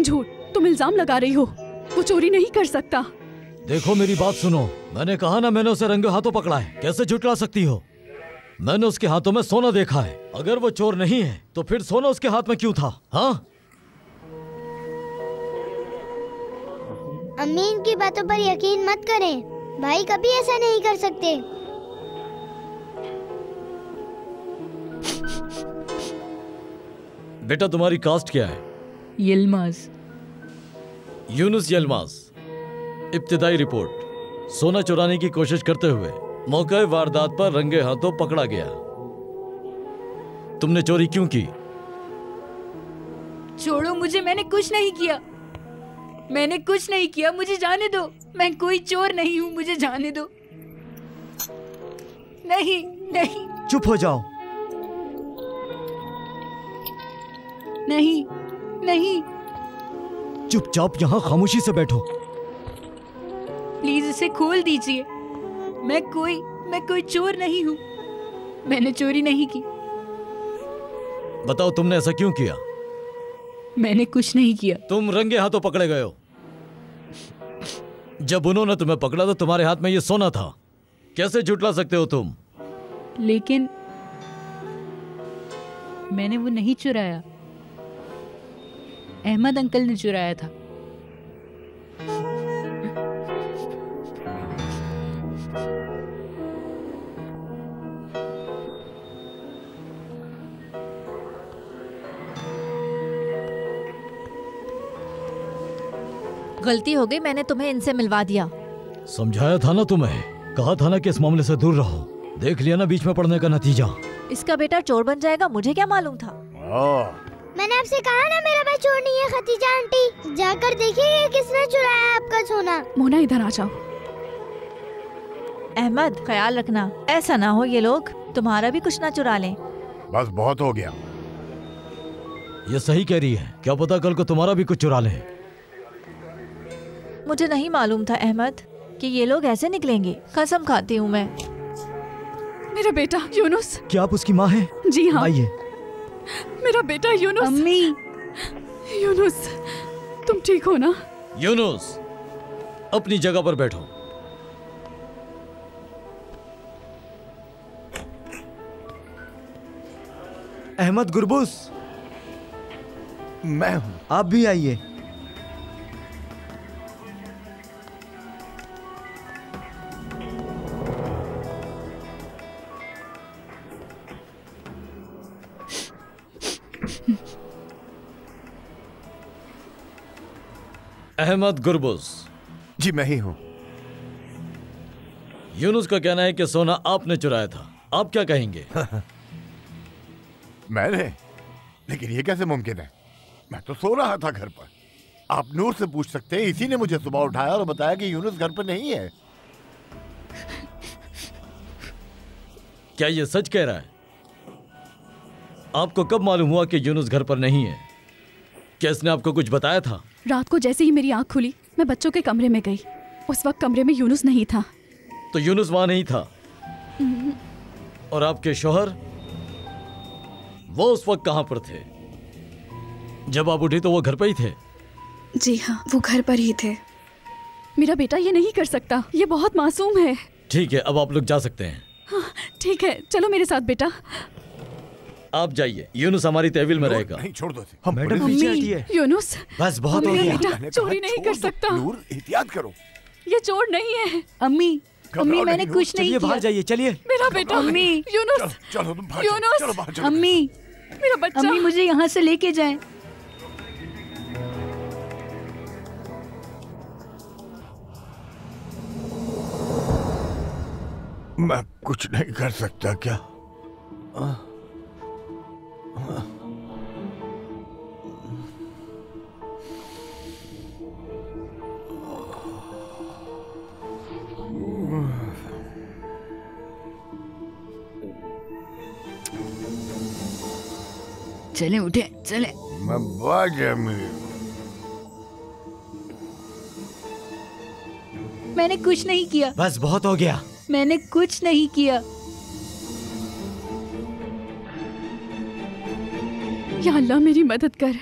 G: झूठ, तुम इल्जाम लगा रही हो, वो चोरी नहीं कर सकता।
C: देखो मेरी बात सुनो, मैंने कहा ना मैंने उसे रंगे हाथों पकड़ा है, कैसे झुठला सकती हो? मैंने उसके हाथों में सोना देखा है। अगर वो चोर नहीं है तो फिर सोना उसके हाथ में क्यों था? हाँ,
A: अम्मी इनकी बातों पर यकीन मत करें, भाई कभी ऐसा नहीं कर सकते।
C: बेटा तुम्हारी कास्ट क्या है?
B: यिल्माज।
C: यूनुस यिल्माज। इब्तिदाई रिपोर्ट, सोना चुराने की कोशिश करते हुए मौके वारदात पर रंगे हाथों पकड़ा गया। तुमने चोरी क्यों की?
B: छोड़ो मुझे, मैंने कुछ नहीं किया, मैंने कुछ नहीं किया, मुझे जाने दो। मैं कोई चोर नहीं हूँ, मुझे जाने दो। नहीं नहीं,
L: चुप हो जाओ।
B: नहीं नहीं,
L: चुपचाप यहाँ खामोशी से बैठो।
B: प्लीज इसे खोल दीजिए। मैं कोई चोर नहीं हूँ, मैंने चोरी नहीं की।
C: बताओ तुमने ऐसा क्यों किया?
B: मैंने कुछ नहीं किया।
C: तुम रंगे हाथों पकड़े गए हो। जब उन्होंने तुम्हें पकड़ा तो तुम्हारे हाथ में ये सोना था, कैसे झुठला सकते हो तुम?
B: लेकिन मैंने वो नहीं चुराया, अहमद अंकल ने चुराया था।
E: गलती हो गई, मैंने तुम्हें इनसे मिलवा दिया।
C: समझाया था ना तुम्हें, कहा था ना कि इस मामले से दूर रहो। देख लिया ना बीच में पड़ने का नतीजा।
E: इसका बेटा चोर बन जाएगा, मुझे क्या मालूम था।
A: मैंने आपसे कहा ना मेरा भाई चोर नहीं है। खतीजा आंटी, जाकर देखिए किसने चुराया आपका सोना।
G: मोना इधर आ जाओ।
E: अहमद, ख्याल रखना, ऐसा ना हो ये लोग तुम्हारा भी कुछ ना चुरा लें।
F: बस बहुत हो गया।
C: ये सही कह रही है, क्या पता कल को तुम्हारा भी कुछ चुरा ले।
E: मुझे नहीं मालूम था अहमद कि ये लोग ऐसे निकलेंगे। कसम खाती हूँ मैं।
G: मेरा बेटा यूनुस।
L: क्या आप उसकी माँ हैं?
G: जी हाँ।
L: आइए।
G: मेरा बेटा यूनुस।
B: अम्मी।
G: यूनुस, तुम ठीक हो ना?
C: यूनुस, अपनी जगह पर बैठो।
L: अहमद गुरबूस।
J: मैं हूँ।
L: आप भी आइए।
C: अहमद गुरबुज।
F: जी मैं ही हूँ।
C: यूनुस का कहना है कि सोना आपने चुराया था, आप क्या कहेंगे?
F: मैंने? लेकिन ये कैसे मुमकिन है? मैं तो सो रहा था घर पर। आप नूर से पूछ सकते हैं, इसी ने मुझे सुबह उठाया और बताया कि यूनुस घर पर नहीं है।
C: क्या ये सच कह रहा है? आपको कब मालूम हुआ कि यूनुस घर पर नहीं है? क्या इसने आपको कुछ बताया था?
G: रात को जैसे ही मेरी आंख खुली, मैं बच्चों के कमरे में गई। उस वक्त कमरे में यूनुस नहीं था।
C: तो यूनुस वहां नहीं था? और आपके शौहर, वो उस वक्त कहां पर थे? जब आप उठी तो वो घर पर ही थे?
G: जी हाँ, वो घर पर ही थे। मेरा बेटा ये नहीं कर सकता, ये बहुत मासूम है।
C: ठीक है, अब आप लोग जा सकते हैं।
G: हाँ, ठीक है, चलो मेरे साथ बेटा।
C: आप जाइए, यूनुस हमारी तहवील में रहेगा।
F: नहीं, छोड़ दो।
C: हम
K: मैडम पीछे हटिए।
G: यूनुस,
C: बस बहुत हो गया।
G: बेटा चोरी नहीं कर सकता।
F: नूर, एहतियात करो।
G: ये चोर नहीं है।
N: अम्मी, अम्मी मैंने कुछ नहीं किया।
K: बाहर जाइए, चलिए।
G: मेरा बेटा
N: अम्मी,
G: यूनुस,
F: चलो तुम बाहर
G: यूनुस,
F: चलो बाहर चलो।
N: अम्मी,
G: मेरा बच्चा।
N: अम्मी मुझे यहाँ से लेके जाएं।
F: मैं कुछ नहीं कर सकता क्या?
N: चले उठे, चले।
M: मैं बाज
N: मैंने कुछ नहीं किया।
K: बस बहुत हो गया।
N: मैंने कुछ नहीं किया।
G: या अल्लाह मेरी मदद कर।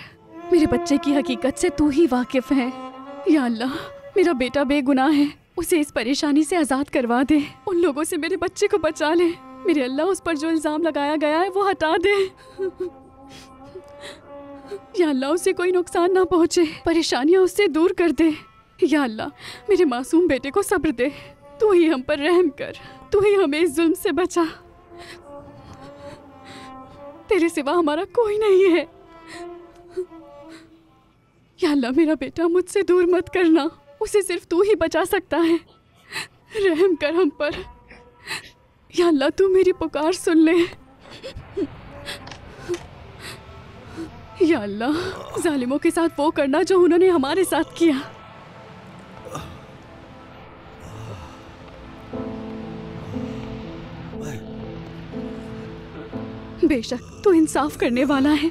G: मेरे बच्चे की हकीकत से तू ही वाकिफ है। या अल्लाह, मेरा बेटा बेगुनाह है, उसे इस परेशानी से आजाद करवा दे। उन लोगों से मेरे बच्चे को बचा ले। मेरे अल्लाह, उस पर जो इल्जाम लगाया गया है वो हटा दे। या अल्लाह, उसे कोई नुकसान ना पहुंचे, परेशानियां उससे दूर कर दे। या अल्लाह, मेरे मासूम बेटे को सब्र दे। तू ही हम पर रहम कर, तू ही हमें इस जुल्म से बचा। तेरे सिवा हमारा कोई नहीं है। या अल्लाह, मेरा बेटा मुझसे दूर मत करना, उसे सिर्फ तू ही बचा सकता है। रहम कर हम पर। या अल्लाह, तू मेरी पुकार सुन ले। या अल्लाह, जालिमों के साथ वो करना जो उन्होंने हमारे साथ किया। बेशक तू इंसाफ करने वाला है।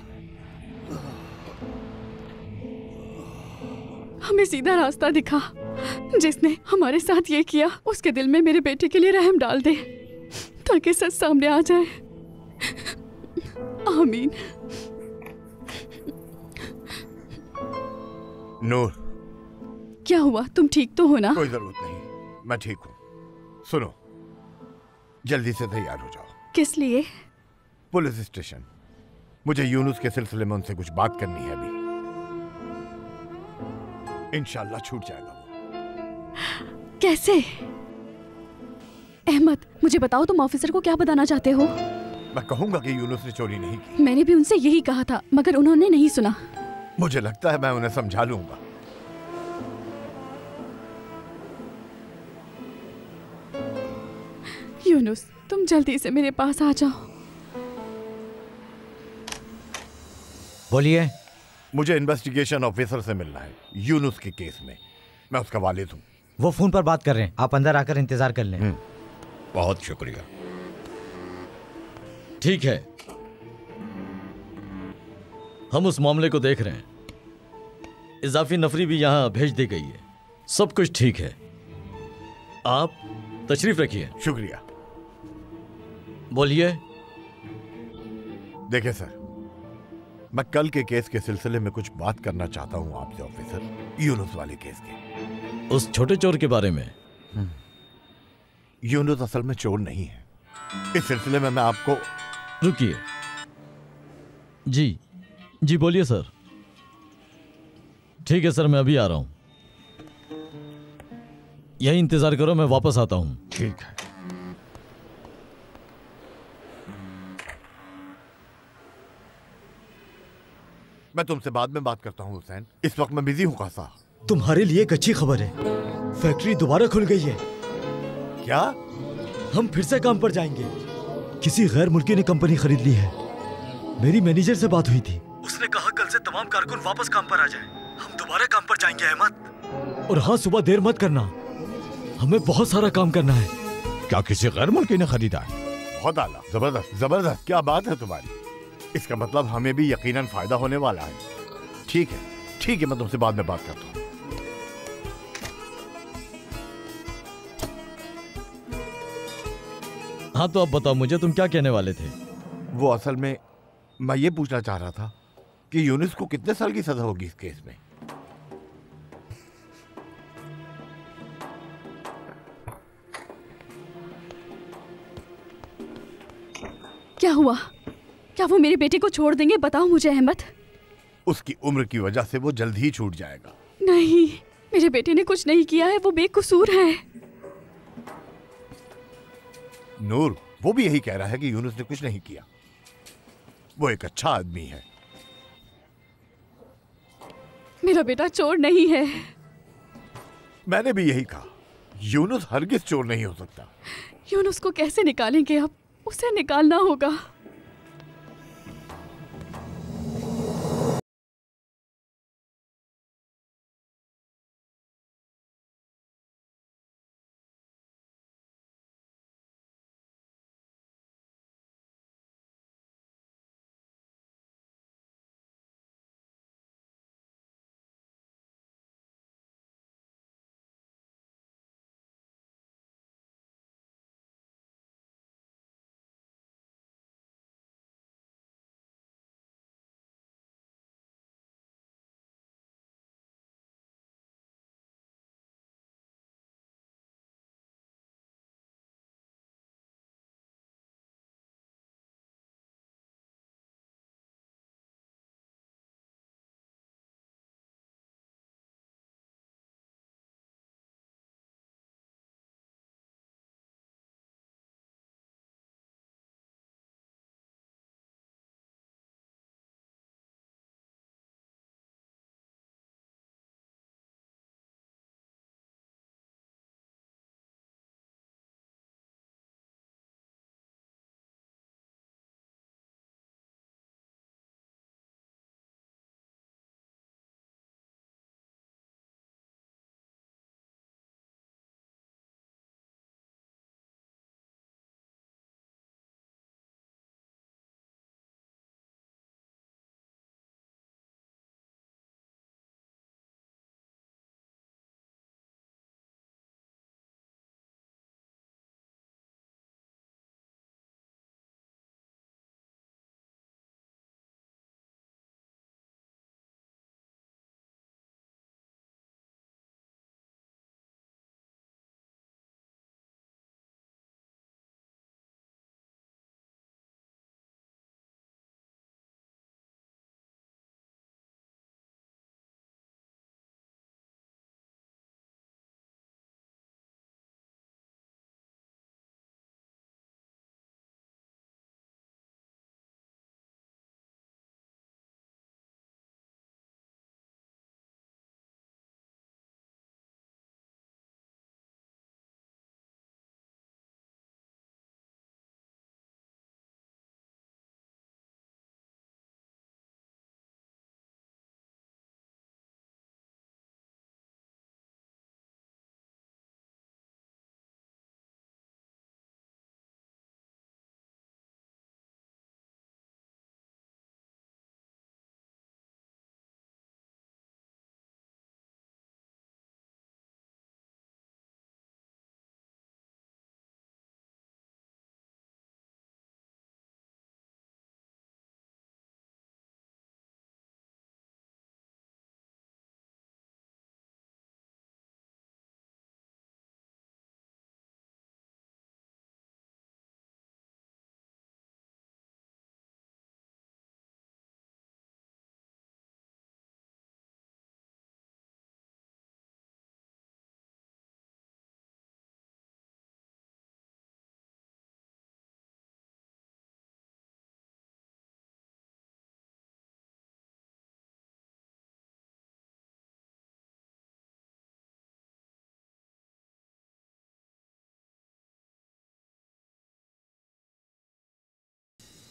G: हमें सीधा रास्ता दिखा। जिसने हमारे साथ ये किया, उसके दिल में मेरे बेटे के लिए रहम डाल दे, ताकि सच सामने आ जाए। आमीन।
F: नूर,
G: क्या हुआ? तुम ठीक तो हो ना?
F: कोई जरूरत नहीं, मैं ठीक हूँ। सुनो, जल्दी से तैयार हो जाओ।
G: किस लिए?
F: Police station. मुझे यूनुस के सिलसिले में उनसे कुछ बात करनी है अभी। इंशाल्लाह छूट जाएगा वो।
G: कैसे? अहमद, मुझे बताओ, तुम ऑफिसर को क्या बताना चाहते हो?
F: मैं कहूंगा कि यूनुस ने चोरी नहीं की।
G: मैंने भी उनसे यही कहा था, मगर उन्होंने नहीं सुना।
F: मुझे लगता है मैं उन्हें समझा लूंगा।
G: यूनुस, तुम जल्दी से मेरे पास आ जाओ।
K: बोलिए।
F: मुझे इन्वेस्टिगेशन ऑफिसर से मिलना है यूनुस के केस में। मैं उसका वालिद हूँ।
K: वो फोन पर बात कर रहे हैं, आप अंदर आकर इंतजार कर लें।
F: बहुत शुक्रिया।
C: ठीक है, हम उस मामले को देख रहे हैं। इजाफी नफरी भी यहाँ भेज दी गई है। सब कुछ ठीक है, आप तशरीफ रखिए।
F: शुक्रिया।
C: बोलिए।
F: देखिए सर, मैं कल के केस के सिलसिले में कुछ बात करना चाहता हूँ आपसे ऑफिसर, यूनुस वाले केस के।
C: उस छोटे चोर के बारे में?
F: यूनुस असल में चोर नहीं है। इस सिलसिले में मैं आपको।
C: रुकिए। जी जी बोलिए सर। ठीक है सर, मैं अभी आ रहा हूं। यही इंतजार करो, मैं वापस आता हूं।
F: ठीक है। मैं तुमसे बाद में बात करता हूं हुसैन, इस वक्त मैं बिजी हूं खासा।
C: तुम्हारे लिए एक अच्छी खबर है, फैक्ट्री दोबारा खुल गई है।
F: क्या?
C: हम फिर से काम पर जाएंगे। किसी गैर मुल्की ने कंपनी खरीद ली है। मेरी मैनेजर से बात हुई थी, उसने कहा कल से तमाम कारकुन वापस काम पर आ जाएं। हम दोबारा काम पर जाएंगे अहमद। और हाँ, सुबह देर मत करना, हमें बहुत सारा काम करना है।
F: क्या किसी गैर मुल्की ने खरीदा है? बहुत आला, जबरदस्त जबरदस्त, क्या बात है तुम्हारी। इसका मतलब हमें भी यकीनन फायदा होने वाला है। ठीक है ठीक है, मैं तुमसे बाद में बात करता हूँ।
C: हाँ तो अब बताओ मुझे, तुम क्या कहने वाले थे?
F: वो असल में मैं ये पूछना चाह रहा था कि यूनुस को कितने साल की सजा होगी इस केस में।
G: क्या हुआ? क्या वो मेरे बेटे को छोड़ देंगे? बताओ मुझे अहमद।
F: उसकी उम्र की वजह से वो जल्द ही छूट जाएगा।
G: नहीं, मेरे बेटे ने कुछ नहीं किया है, वो बेकसूर है।
F: नूर, वो भी यही कह रहा है कि यूनुस ने कुछ नहीं किया। वो एक अच्छा आदमी है।
G: मेरा बेटा चोर नहीं है।
F: मैंने भी यही कहा, यूनुस हरगिज चोर नहीं हो सकता।
G: यूनुस को कैसे निकालेंगे? अब उसे निकालना होगा।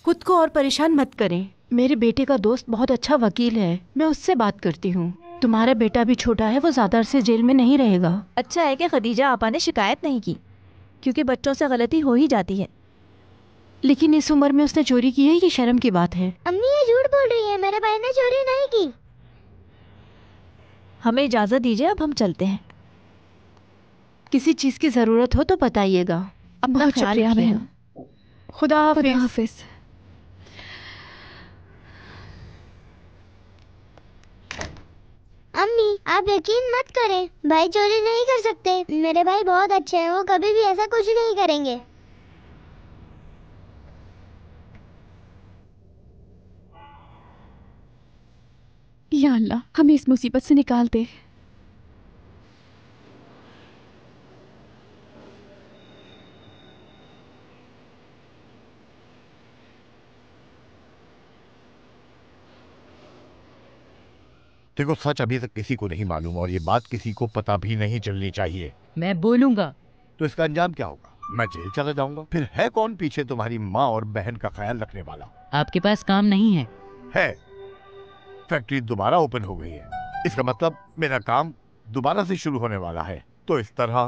O: खुद को और परेशान मत करें। मेरे बेटे का दोस्त बहुत अच्छा वकील है, मैं उससे बात करती हूँ। तुम्हारा बेटा भी छोटा है, वो ज़्यादा अरसे जेल में नहीं रहेगा।
E: अच्छा है कि खदीजा आपा ने शिकायत नहीं की, क्योंकि बच्चों से गलती हो ही जाती है।
O: लेकिन इस उम्र में उसने चोरी की है, ये शर्म की बात है।
A: अम्मी ये झूठ बोल रही है, मेरे भाई ने चोरी नहीं की।
E: हमें इजाज़त दीजिए, अब हम चलते हैं।
O: किसी चीज़ की ज़रूरत हो तो बताइएगा।
E: अपना ख्याल रखिए।
O: खुदा हाफिज।
A: अम्मी आप यकीन मत करें, भाई चोरी नहीं कर सकते। मेरे भाई बहुत अच्छे हैं, वो कभी भी ऐसा कुछ नहीं करेंगे।
G: या अल्लाह, हमें इस मुसीबत से निकाल दे।
F: देखो सच अभी तक किसी को नहीं मालूम और ये बात किसी को पता भी नहीं चलनी चाहिए।
B: मैं बोलूंगा
F: तो इसका अंजाम क्या होगा? मैं जेल चला जाऊंगा। फिर है कौन पीछे तुम्हारी माँ और बहन का ख्याल रखने वाला?
B: आपके पास काम नहीं है?
F: है। फैक्ट्री दोबारा ओपन हो गई है, इसका मतलब मेरा काम दोबारा से शुरू होने वाला है। तो इस तरह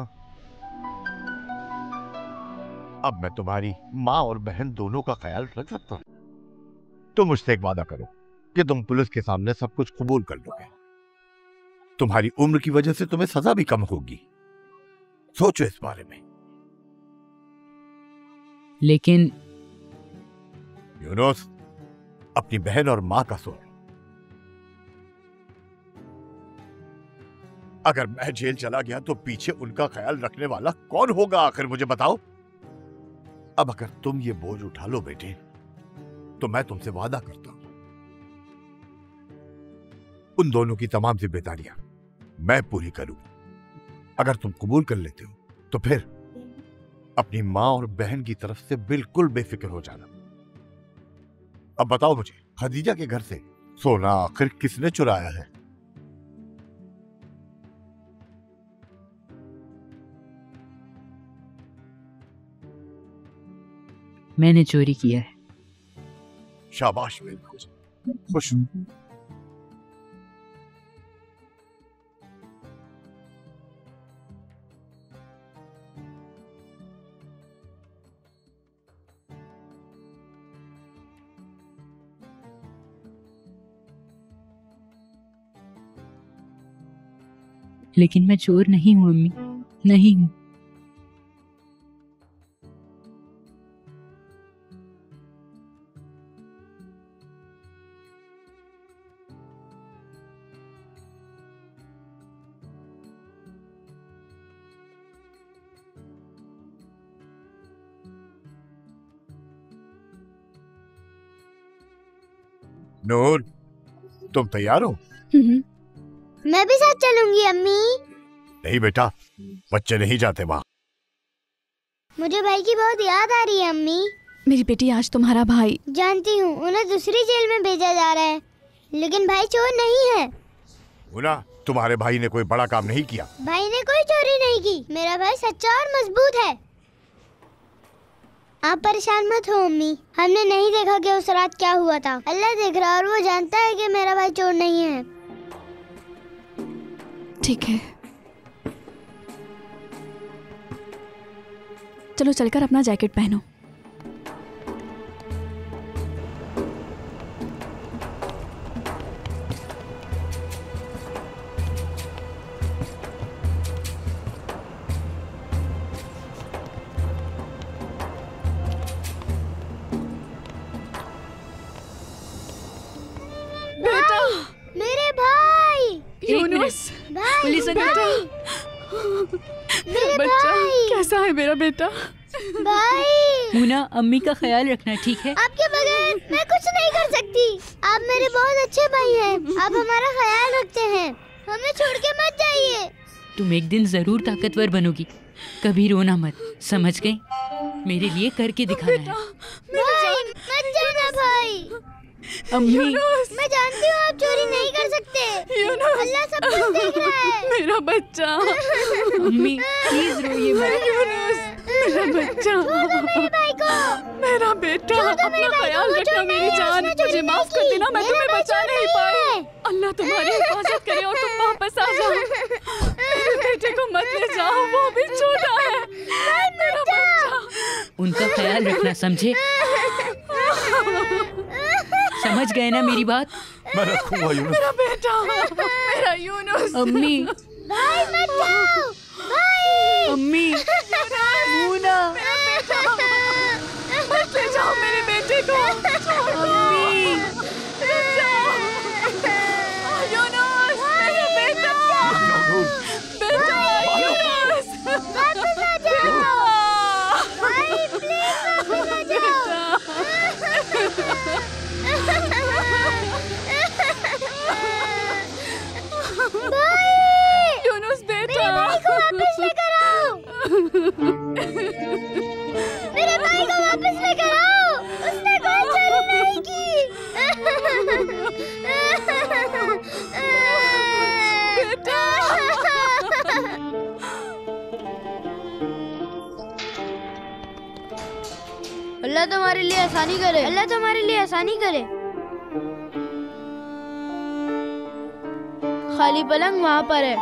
F: अब मैं तुम्हारी माँ और बहन दोनों का ख्याल रख सकता हूँ। तुम मुझसे एक वादा करो कि तुम पुलिस के सामने सब कुछ कबूल कर लोगे। तुम्हारी उम्र की वजह से तुम्हें सजा भी कम होगी। सोचो इस बारे में।
B: लेकिन
F: यूनुस, अपनी बहन और मां का सोच। अगर मैं जेल चला गया तो पीछे उनका ख्याल रखने वाला कौन होगा आखिर, मुझे बताओ। अब अगर तुम ये बोझ उठा लो बेटे, तो मैं तुमसे वादा करता हूं उन दोनों की तमाम जिम्मेदारियां मैं पूरी करूंगा। अगर तुम कबूल कर लेते हो तो फिर अपनी मां और बहन की तरफ से बिल्कुल बेफिक्र हो जाना। अब बताओ मुझे, खदीजा के घर से सोना आखिर किसने चुराया है?
B: मैंने चोरी किया है।
F: शाबाश मेरे खुश।
B: लेकिन मैं चोर नहीं हूं अम्मी, नहीं हूं।
F: नूर, तुम तैयार हो?
A: मैं भी साथ चलूंगी अम्मी।
F: नहीं बेटा, बच्चे नहीं जाते वहाँ।
A: मुझे भाई की बहुत याद आ रही है अम्मी।
G: मेरी बेटी, आज तुम्हारा भाई।
A: जानती हूँ, उन्हें दूसरी जेल में भेजा जा रहा है, लेकिन भाई चोर नहीं है।
F: मुना, तुम्हारे भाई ने कोई बड़ा काम नहीं किया।
A: भाई ने कोई चोरी नहीं की। मेरा भाई सच्चा और मजबूत है। आप परेशान मत हो अम्मी, हमने नहीं देखा कि उस रात क्या हुआ था। अल्लाह देख रहा है और वो जानता है कि मेरा भाई चोर नहीं है।
G: ठीक है, चलो चलकर अपना जैकेट पहनो।
A: बेटा, मेरे भाई।
G: यूनुस,
A: पुलिस मेरे
G: बच्चा
A: भाई।
G: कैसा है मेरा बेटा?
A: भाई।
B: मुना, अम्मी का ख्याल रखना, ठीक है?
A: आपके बगैर मैं कुछ नहीं कर सकती। आप मेरे बहुत अच्छे भाई हैं। आप हमारा ख्याल रखते हैं। हमें छोड़ के मत जाइए।
B: तुम एक दिन जरूर ताकतवर बनोगी, कभी रोना मत, समझ गई? मेरे लिए करके दिखाना है।
A: भाई, मत जाना भाई।
B: अम्मी,
A: मैं जानती हूँ आप चोरी नहीं कर सकते। अल्लाह सब कुछ देख रहा है।
G: मेरा बच्चा।
B: अम्मी प्लीज रोइए मत।
G: मेरा बच्चा,
A: मेरे भाई को,
G: मेरा बेटा, अपना ख्याल रखना मेरी जान। मुझे माफ कर देना, मैं तुम्हें बचा नहीं पाई। अल्लाह तुम्हारी हिफाजत करे और तुम वापस आ जाओ। मेरे बेटे को मत ले जाओ, वो भी छोटा है। मेरा बच्चा,
B: उनका ख्याल रखना, समझे? समझ गए ना मेरी बात?
F: मैं रखूंगा यूनुस।
G: मेरा बेटा, मेरा यूनुस।
B: अम्मी,
A: भाई मत जाओ, भाई।
B: अम्मी,
G: मूना, मत ले जाओ मेरे बेटे को।
B: अम्मी,
G: यूनुस, मेरा बेटा, बेटा, यूनुस,
A: वापस आ जाओ, भाई प्लीज वापस आ जाओ। भाई,
G: यूनुस बेटा,
A: मेरे भाई को वापस लेकर आओ। मेरे भाई को वापस लेकर आओ, उसने कोई चोरी नहीं की।
G: बेटा,
D: अल्लाह तुम्हारे लिए आसानी करे, अल्लाह तुम्हारे लिए आसानी करे। खाली पलंग वहाँ पर है।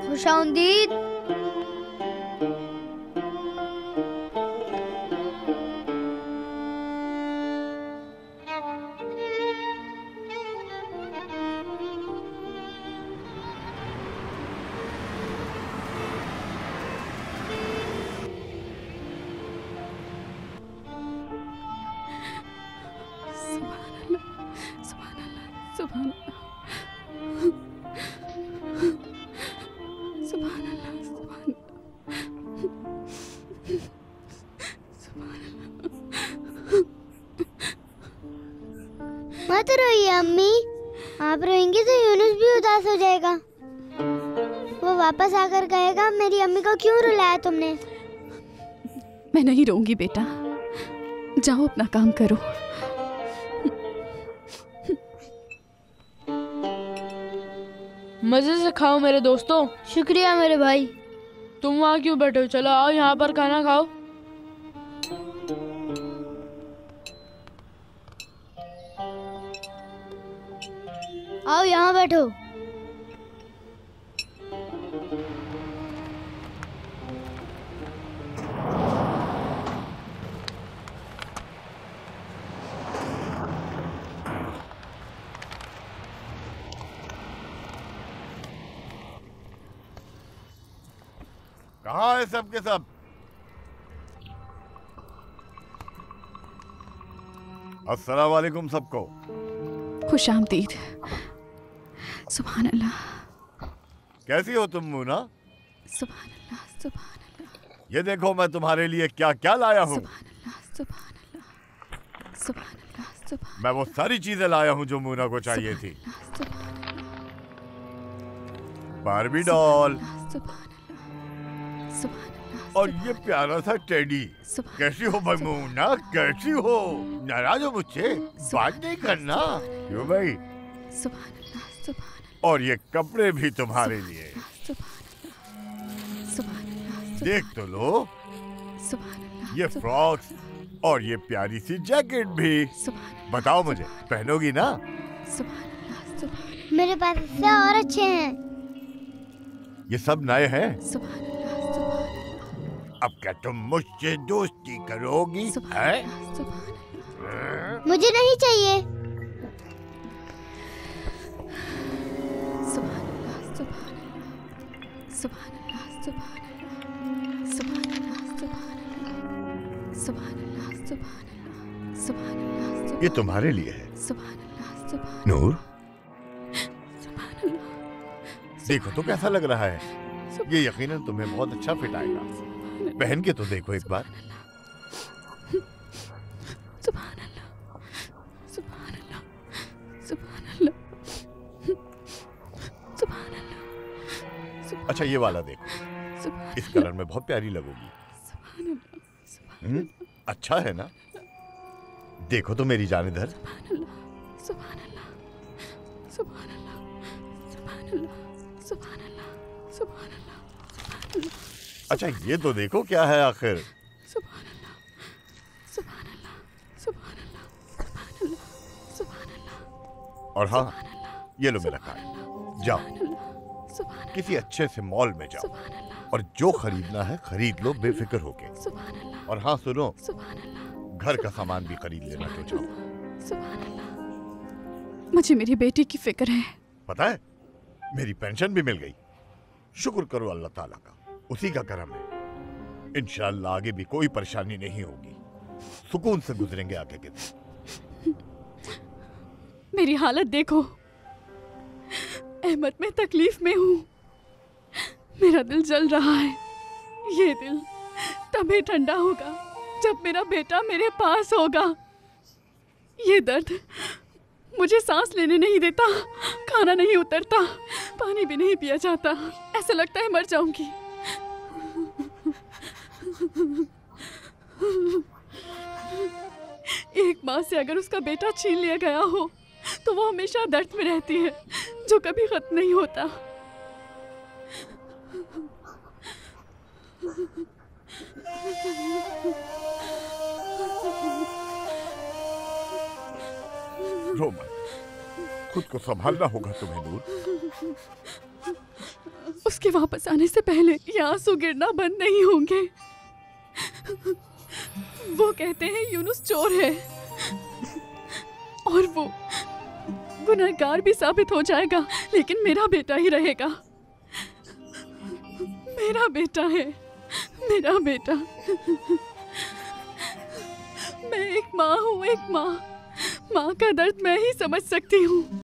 D: खुशामदीद।
A: मत रोइए अम्मी, आप रोएंगी तो यूनुस भी उदास हो जाएगा। वो वापस आकर कहेगा मेरी अम्मी को क्यों रुलाया तुमने।
G: मैं नहीं रोऊंगी बेटा, जाओ अपना काम करो।
D: मजे से खाओ मेरे दोस्तों। शुक्रिया मेरे भाई। तुम वहाँ क्यों बैठे हो, चलो आओ यहाँ पर खाना खाओ। आओ यहाँ बैठो।
F: कहाँ है सब के सब? अस्सलाम वालेकुम सबको।
G: खुशामदीद। सुभान अल्लाह।
F: कैसी हो तुम मूना?
G: सुभान अल्लाह, सुभान अल्लाह।
F: ये देखो मैं तुम्हारे लिए क्या क्या लाया हूँ।
G: सुभान अल्लाह, सुभान अल्लाह, सुभान अल्लाह, सुभान।
F: मैं वो सारी चीजें लाया हूँ जो मूना को चाहिए थी। बारबी डॉल और ये प्यारा सा टेडी। कैसी हो भाई मूना, कैसी हो? नाराज हो मुझसे? बात नहीं करना क्यों भाई? और ये कपड़े भी तुम्हारे लिए। देख तो लो, ये फ्रॉक्स और ये प्यारी सी जैकेट भी। बताओ मुझे, पहनोगी ना?
A: मेरे पास इससे और अच्छे हैं।
F: ये सब नए हैं। अब क्या तुम मुझसे दोस्ती करोगी? है?
A: मुझे नहीं चाहिए।
F: ये तुम्हारे लिए है नूर। देखो तो कैसा लग रहा है। ये यकीनन तुम्हें बहुत अच्छा फिट आएगा। पहन के तो देखो एक बार।
G: सुभान अल्लाह, सुभान अल्लाह, सुभान अल्लाह, सुभान अल्लाह।
F: अच्छा ये वाला देखो, इस कलर में बहुत प्यारी लगोगी। अच्छा है ना? देखो तो मेरी जान इधर।
G: सुभान अल्लाह, सुभान अल्लाह, सुभान अल्लाह, सुभान अल्लाह, सुभान अल्लाह, सुभान अल्लाह।
F: अच्छा ये तो देखो क्या है आखिर।
G: सुभान अल्लाह, सुभान अल्लाह, सुभान अल्लाह, सुभान अल्लाह, सुभान अल्लाह।
F: और हाँ, ये लो मेरा कार्ड, जाओ किसी अच्छे से मॉल में जाओ और जो खरीदना है खरीद लो बेफिक्र होके। और हाँ सुनो, घर का सामान भी खरीद लेना जो चाहो।
G: सुभान अल्लाह। मुझे मेरी बेटी की फिक्र है।
F: पता है मेरी पेंशन भी मिल गई। शुक्र करो अल्लाह ताला का, उसी का करम है। इंशाअल्लाह आगे भी कोई परेशानी नहीं होगी, सुकून से गुजरेंगे आगे के दिन।
G: मेरी हालत देखो, अहमद मैं तकलीफ में हूँ, मेरा दिल जल रहा है। ये दिल तभी ठंडा होगा जब मेरा बेटा मेरे पास होगा। ये दर्द मुझे सांस लेने नहीं देता, खाना नहीं उतरता, पानी भी नहीं पिया जाता, ऐसा लगता है मर जाऊंगी। एक माँ से अगर उसका बेटा छीन लिया गया हो तो वो हमेशा दर्द में रहती है जो कभी खत्म नहीं होता।
F: रो मत, खुद को संभालना होगा तुम्हें नूर।
G: उसके वापस आने से पहले ये आंसू गिरना बंद नहीं होंगे। वो कहते हैं यूनुस चोर है और वो गुनहगार भी साबित हो जाएगा, लेकिन मेरा बेटा ही रहेगा। मेरा बेटा है, मेरा बेटा। मैं एक माँ हूँ, एक माँ। माँ का दर्द मैं ही समझ सकती हूँ।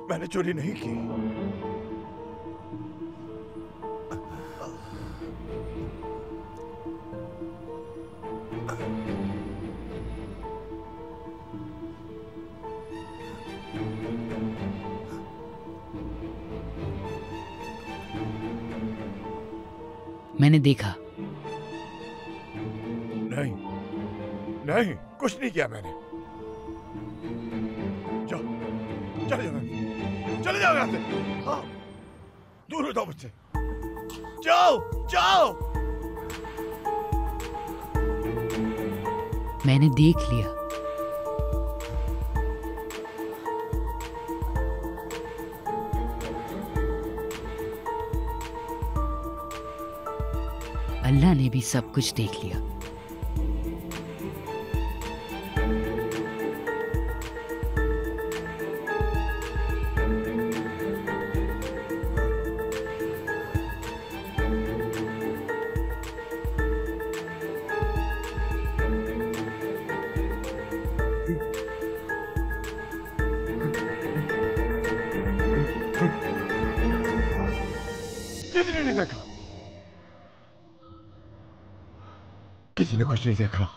F: मैंने चोरी नहीं की।
B: मैंने देखा।
F: नहीं नहीं, कुछ नहीं किया मैंने। जाओ, चले जाओ, चले जाओ यहाँ से। हाँ, दूर हो जाओ मुझसे। जाओ जाओ।
B: मैंने देख लिया। अल्लाह ने भी सब कुछ देख लिया।
F: किसी ने नहीं देखा, किसी ने कुछ नहीं देखा।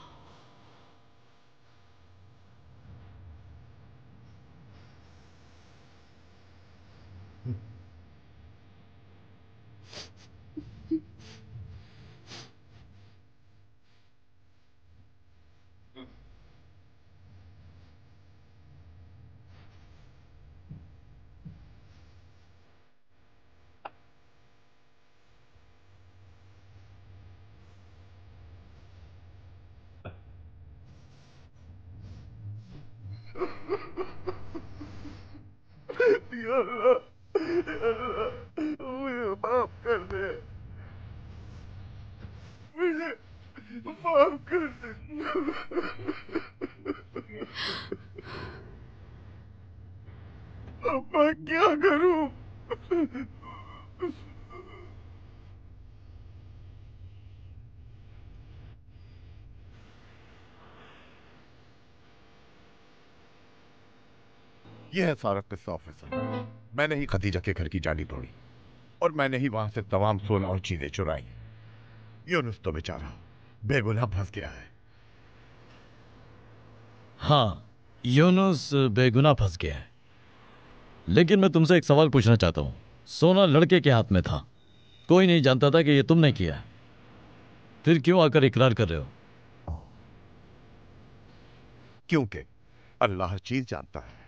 F: या अल्लाह, मुझे माफ कर दे, मुझे माफ कर दे। अब मैं क्या करूं? यह है सारा किस्सा ऑफिसर। मैंने ही खदीजा के घर की जाली तोड़ी और मैंने ही वहां से तमाम सोना और चीजें चुराई। यूनुस तो बेचारा बेगुनाह फंस गया है।
I: हाँ, यूनुस बेगुनाह फंस गया है। लेकिन मैं तुमसे एक सवाल पूछना चाहता हूँ। सोना लड़के के हाथ में था, कोई नहीं जानता था कि ये तुमने किया, फिर क्यों आकर इकरार कर रहे हो?
F: क्योंकि अल्लाह हर चीज जानता है।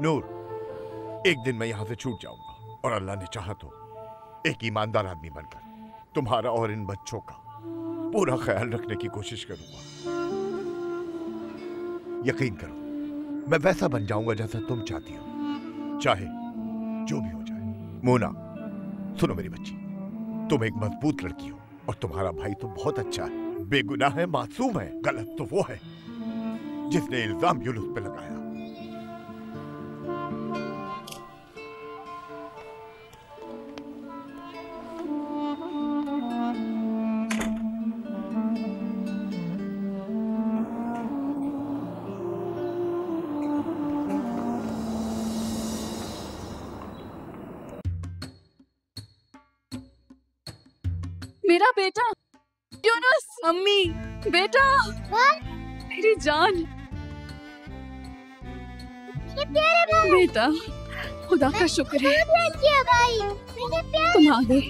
F: नूर, एक दिन मैं यहां से छूट जाऊंगा और अल्लाह ने चाहा तो एक ईमानदार आदमी बनकर तुम्हारा और इन बच्चों का पूरा ख्याल रखने की कोशिश करूंगा। यकीन करो, मैं वैसा बन जाऊंगा जैसा तुम चाहती हो, चाहे जो भी हो जाए। मोना, सुनो मेरी बच्ची, तुम एक मजबूत लड़की हो और तुम्हारा भाई तो बहुत अच्छा है, बेगुनाह है, मासूम है। गलत तो वो है जिसने इल्जाम यूनुस पे लगाया।
G: मेरा बेटा यूनुस, अम्मी, बेटा, मेरी जान,
A: ये प्यारे भाई,
G: बेटा, खुदा का शुक्र है
A: भाई, मेरे प्यारे
G: तुम आ गए।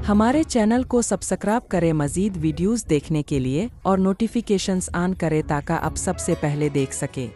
P: हमारे चैनल को सब्सक्राइब करें मजीद वीडियोस देखने के लिए और नोटिफिकेशंस ऑन करें ताकि आप सबसे पहले देख सकें।